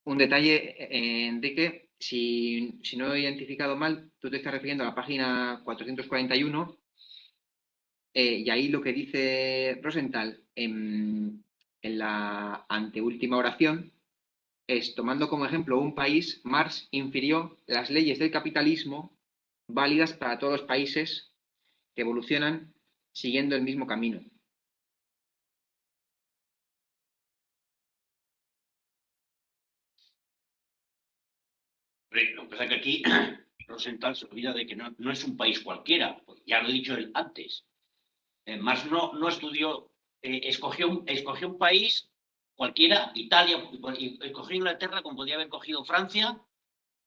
Un detalle, Enrique, si no he identificado mal, tú te estás refiriendo a la página 441 y ahí lo que dice Rosenthal en la anteúltima oración es, tomando como ejemplo un país, Marx infirió las leyes del capitalismo válidas para todos los países que evolucionan siguiendo el mismo camino. Lo que pasa es que aquí Rosenthal se olvida de que no es un país cualquiera, pues ya lo he dicho él antes. Marx no estudió, escogió un país cualquiera, Italia, escogió Inglaterra como podía haber cogido Francia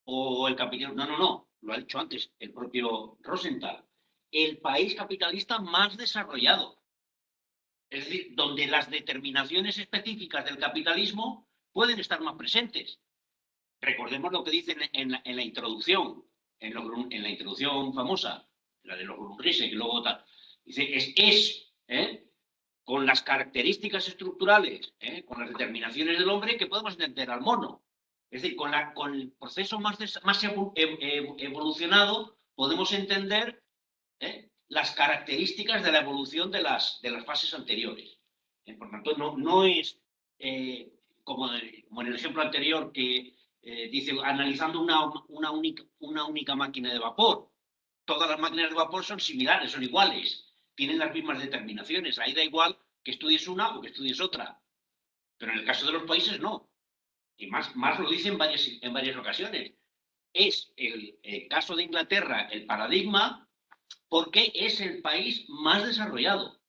o el capitalismo. No, lo ha dicho antes el propio Rosenthal. El país capitalista más desarrollado. Es decir, donde las determinaciones específicas del capitalismo pueden estar más presentes. Recordemos lo que dicen en la introducción, en la introducción famosa, la de los Grundrisse, que luego dice, con las características estructurales, con las determinaciones del hombre, que podemos entender al mono. Es decir, con el proceso más evolucionado podemos entender las características de la evolución de las fases anteriores. Por tanto, no es como en el ejemplo anterior que dice, analizando una única máquina de vapor. Todas las máquinas de vapor son similares, son iguales, tienen las mismas determinaciones. Ahí da igual que estudies una o que estudies otra. Pero en el caso de los países, no. Y más lo dice en varias ocasiones. Es el caso de Inglaterra el paradigma porque es el país más desarrollado.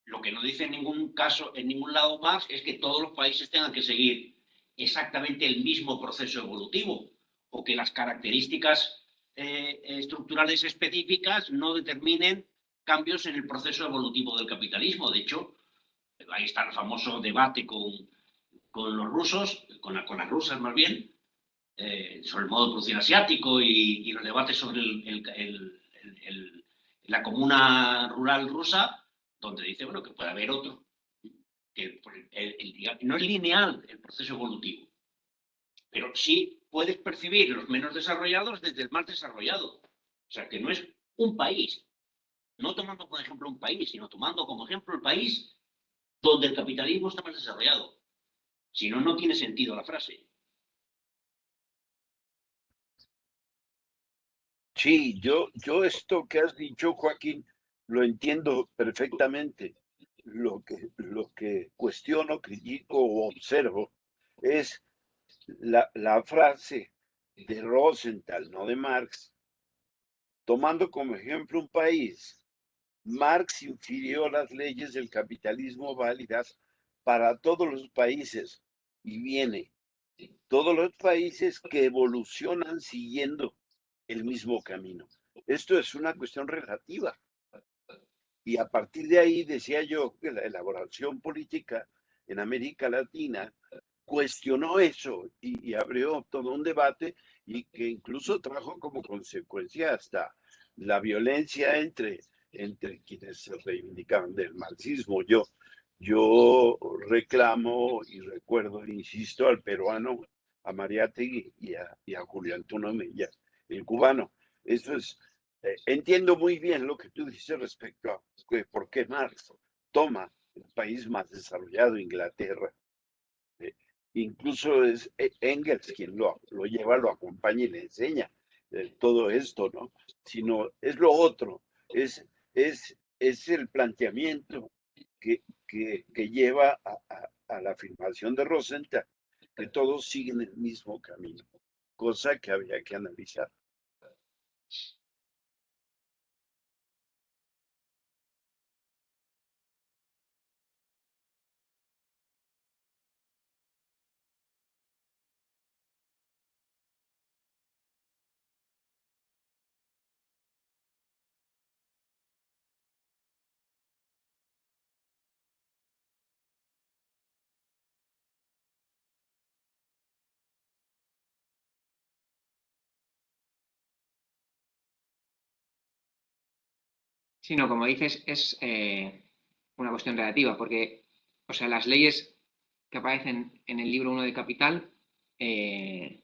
Lo que no dice en ningún caso, en ningún lado más, es que todos los países tengan que seguir exactamente el mismo proceso evolutivo o que las características estructurales específicas no determinen cambios en el proceso evolutivo del capitalismo. De hecho, ahí está el famoso debate con los rusos, con las rusas más bien, sobre el modo de producir asiático y los debates sobre la comuna rural rusa, donde dice, bueno, que puede haber otro, que no es lineal el proceso evolutivo, pero sí puedes percibir los menos desarrollados desde el más desarrollado. O sea, que no es un país, no tomando como ejemplo un país, sino tomando como ejemplo el país donde el capitalismo está más desarrollado. Si no, no tiene sentido la frase. Sí, yo esto que has dicho, Joaquín, lo entiendo perfectamente. Lo que cuestiono, critico o observo es la frase de Rosenthal, no de Marx, tomando como ejemplo un país. Marx infirió las leyes del capitalismo válidas para todos los países y viene todos los países que evolucionan siguiendo el mismo camino. Esto es una cuestión relativa. Y a partir de ahí decía yo que la elaboración política en América Latina cuestionó eso y abrió todo un debate y que incluso trajo como consecuencia hasta la violencia entre quienes se reivindicaban del marxismo. Yo reclamo y recuerdo, insisto, al peruano, a Mariátegui y a Julián Antonio Mella, el cubano. Eso es, entiendo muy bien lo que tú dices respecto a por qué Marx toma el país más desarrollado, Inglaterra. Incluso es Engels quien lo lleva, lo acompaña y le enseña todo esto, ¿no? Sino es lo otro, es el planteamiento que lleva a la afirmación de Rosenthal, que todos siguen el mismo camino, cosa que había que analizar. Sí, no, como dices, es una cuestión relativa, porque, o sea, las leyes que aparecen en el libro 1 de Capital se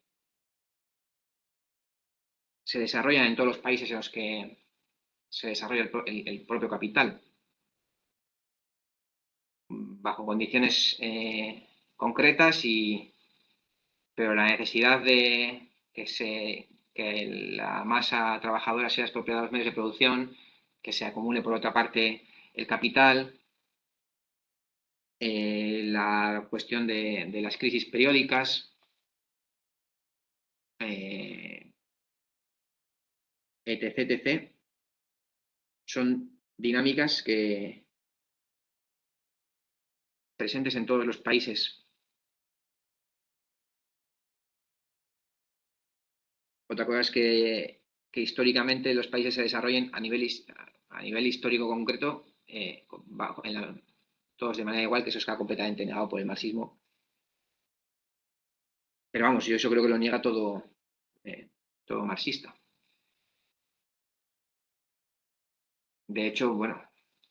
desarrollan en todos los países en los que se desarrolla el propio capital, bajo condiciones concretas, pero la necesidad de que la masa trabajadora sea expropiada de los medios de producción, que se acumule por otra parte el capital, la cuestión de las crisis periódicas, etc., etc., son dinámicas que presentes en todos los países. Otra cosa es que históricamente los países se desarrollen a nivel histórico concreto, todos de manera igual, que eso está completamente negado por el marxismo. Pero vamos, yo eso creo que lo niega todo marxista. De hecho, bueno,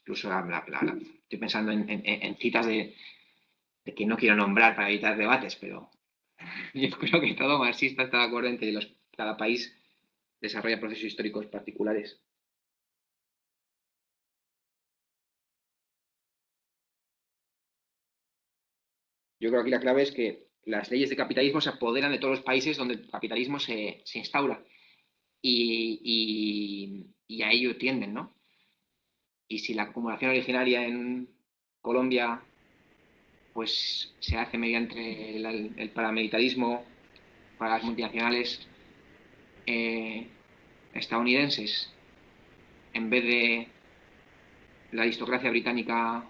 incluso estoy pensando en citas de que no quiero nombrar para evitar debates, pero yo creo que todo marxista está de acuerdo en que cada país desarrolla procesos históricos particulares. Yo creo que aquí la clave es que las leyes de capitalismo se apoderan de todos los países donde el capitalismo se instaura y a ello tienden, ¿no? Y si la acumulación originaria en Colombia pues se hace mediante el paramilitarismo para las multinacionales estadounidenses en vez de la aristocracia británica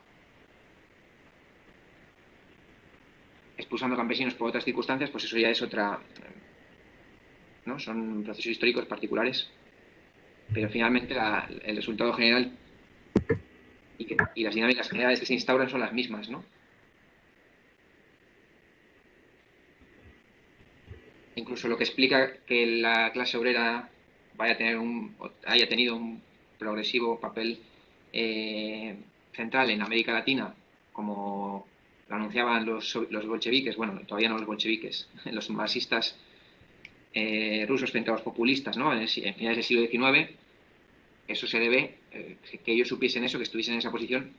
expulsando campesinos por otras circunstancias, pues eso ya es otra, ¿no? Son procesos históricos particulares, pero finalmente el resultado general y las dinámicas generales que se instauran son las mismas, ¿no? Incluso lo que explica que la clase obrera haya tenido un progresivo papel central en América Latina, como lo anunciaban los bolcheviques, bueno, todavía no los bolcheviques, los marxistas rusos frente a los populistas, ¿no? En finales del siglo XIX, eso se debe, que ellos supiesen eso, que estuviesen en esa posición,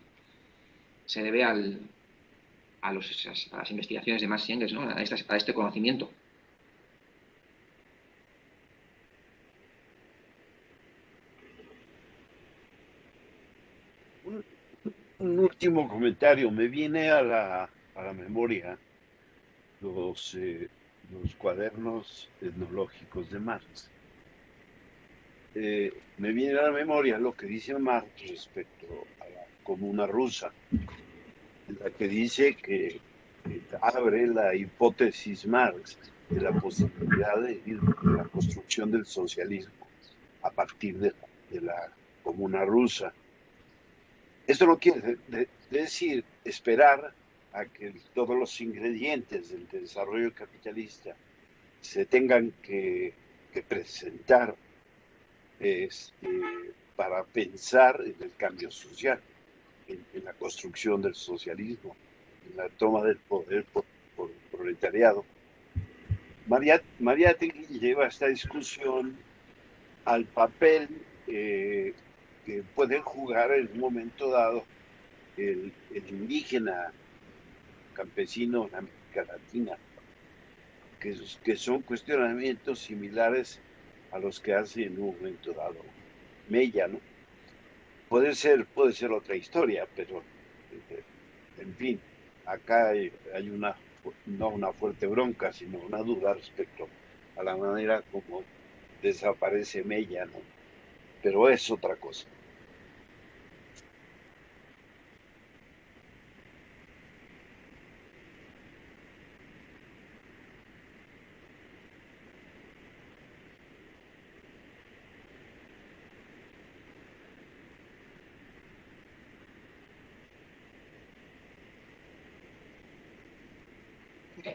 se debe a las investigaciones de Marx y Engels, ¿no? A este conocimiento. Un último comentario. Me viene a la memoria los cuadernos etnológicos de Marx. Me viene a la memoria lo que dice Marx respecto a la Comuna Rusa, en la que dice que abre la hipótesis Marx de la posibilidad de la construcción del socialismo a partir de la Comuna Rusa. Esto no quiere decir esperar a que todos los ingredientes del desarrollo capitalista se tengan que presentar para pensar en el cambio social, en la construcción del socialismo, en la toma del poder por el proletariado. Mariátegui lleva esta discusión al papel que puede jugar en un momento dado el indígena campesino en América Latina, que son cuestionamientos similares a los que hace en un momento dado Mella, ¿no? Puede ser otra historia, pero en fin, acá hay no una fuerte bronca, sino una duda respecto a la manera como desaparece Mella, ¿no? Pero es otra cosa.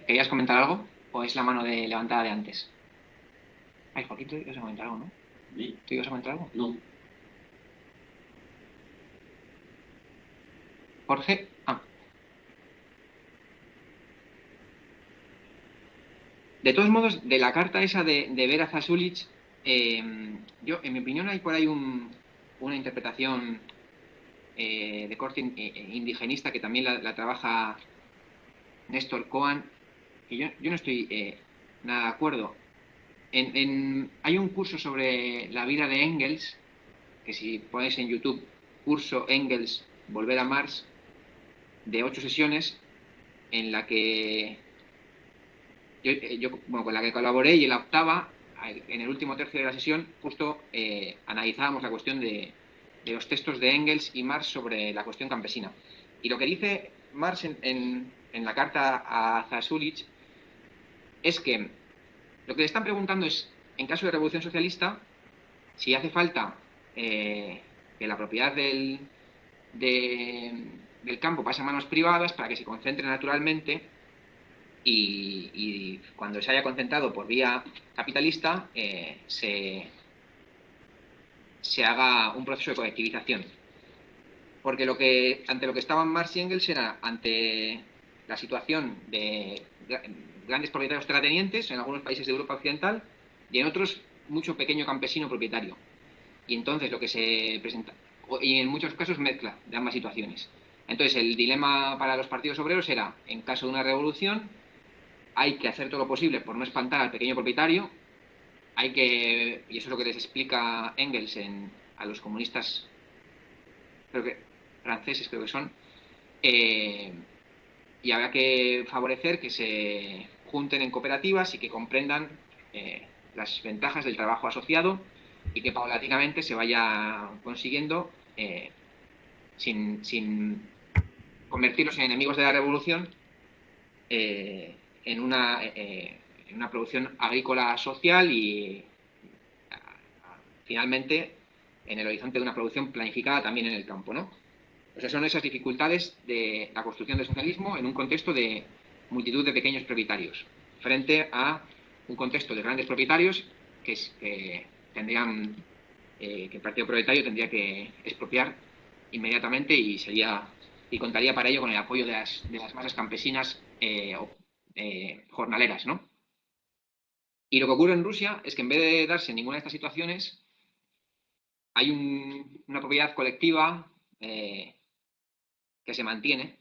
¿Querías comentar algo? ¿O es la mano levantada de antes? Ay, Joaquín, tú ibas a comentar algo, ¿no? ¿Sí? ¿Tú ibas a comentar algo? No. Jorge. De todos modos, de la carta esa de Vera Zasulich, yo, en mi opinión, hay por ahí una interpretación de corte indigenista que también la trabaja Néstor Cohen, que yo no estoy nada de acuerdo. Hay un curso sobre la vida de Engels, que si ponéis en YouTube, curso Engels, Volver a Marx, de 8 sesiones, en la que con la que colaboré, y en la octava, en el último tercio de la sesión, justo analizábamos la cuestión de los textos de Engels y Marx sobre la cuestión campesina. Y lo que dice Marx en la carta a Zasulich es que lo que le están preguntando es, en caso de revolución socialista, si hace falta que la propiedad del campo pase a manos privadas para que se concentre naturalmente y cuando se haya concentrado por vía capitalista se haga un proceso de colectivización. Porque ante lo que estaban Marx y Engels era ante la situación de grandes propietarios terratenientes en algunos países de Europa Occidental y en otros mucho pequeño campesino propietario. Y entonces lo que se presenta, y en muchos casos mezcla de ambas situaciones. Entonces el dilema para los partidos obreros era, en caso de una revolución, hay que hacer todo lo posible por no espantar al pequeño propietario, y eso es lo que les explica Engels a los comunistas, franceses creo que son, y habrá que favorecer que se junten en cooperativas y que comprendan las ventajas del trabajo asociado y que paulatinamente se vaya consiguiendo sin convertirlos en enemigos de la revolución en una producción agrícola social y finalmente en el horizonte de una producción planificada también en el campo, ¿no? O sea, son esas dificultades de la construcción del socialismo en un contexto de multitud de pequeños propietarios, frente a un contexto de grandes propietarios que tendrían, que el partido proletario tendría que expropiar inmediatamente y contaría para ello con el apoyo de las masas campesinas jornaleras, ¿no? Y lo que ocurre en Rusia es que en vez de darse ninguna de estas situaciones, hay una propiedad colectiva que se mantiene,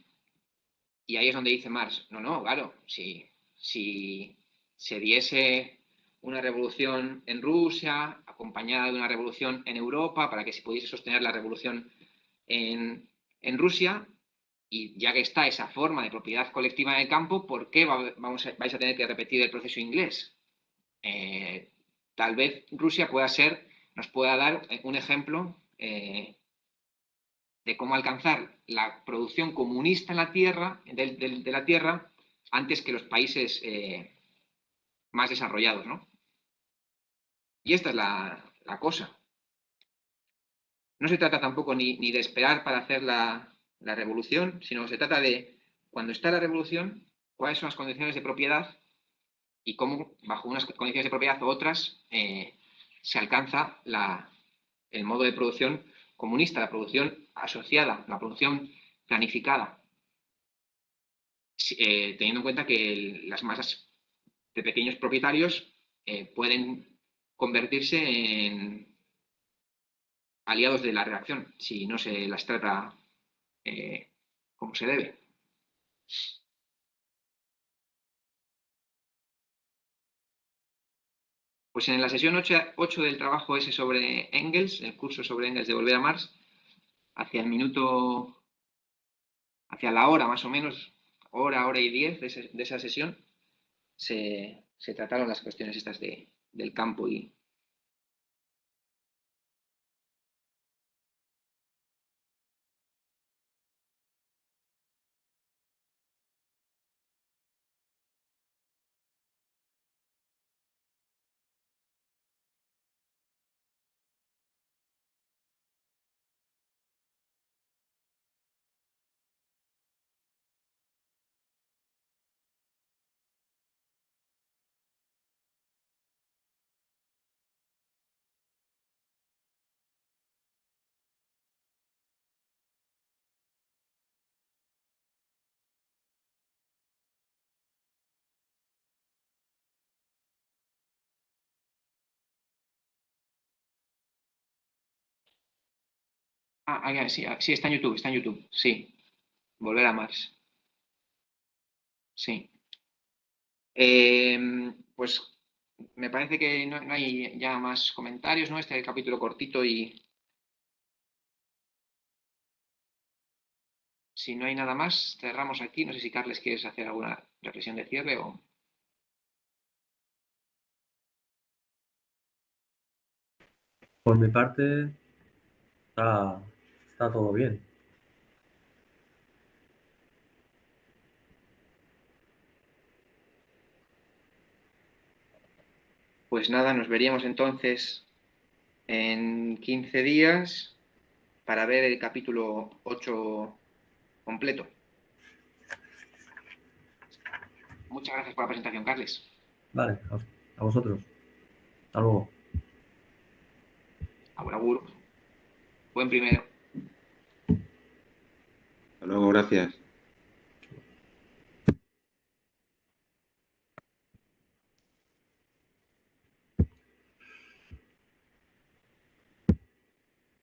y ahí es donde dice Marx, no, claro, si se diese una revolución en Rusia, acompañada de una revolución en Europa, para que se pudiese sostener la revolución en Rusia, y ya que está esa forma de propiedad colectiva en el campo, ¿por qué vais a tener que repetir el proceso inglés? Tal vez Rusia nos pueda dar un ejemplo de cómo alcanzar la producción comunista en la tierra, de la tierra, antes que los países más desarrollados, ¿no? Y esta es la cosa. No se trata tampoco ni de esperar para hacer la revolución, sino que se trata de, cuando está la revolución, cuáles son las condiciones de propiedad y cómo, bajo unas condiciones de propiedad u otras, se alcanza el modo de producción comunista, la producción asociada, la producción planificada, teniendo en cuenta que las masas de pequeños propietarios pueden convertirse en aliados de la reacción si no se las trata como se debe. Pues en la sesión 8 del trabajo ese sobre Engels, el curso sobre Engels de Volver a Marx, hacia la hora más o menos, hora y 10 de esa sesión, se trataron las cuestiones estas del campo y... sí, está en YouTube, sí. Volver a Marx. Sí. Pues me parece que no hay ya más comentarios, ¿no? Este es el capítulo cortito y si no hay nada más, cerramos aquí. No sé si Carles quieres hacer alguna reflexión de cierre o... Por mi parte, está todo bien. Pues nada, nos veríamos entonces en 15 días para ver el capítulo 8 completo. Muchas gracias por la presentación, Carles. Vale, a vosotros. Hasta luego. Agur, agur. Buen primero. Hasta luego, gracias.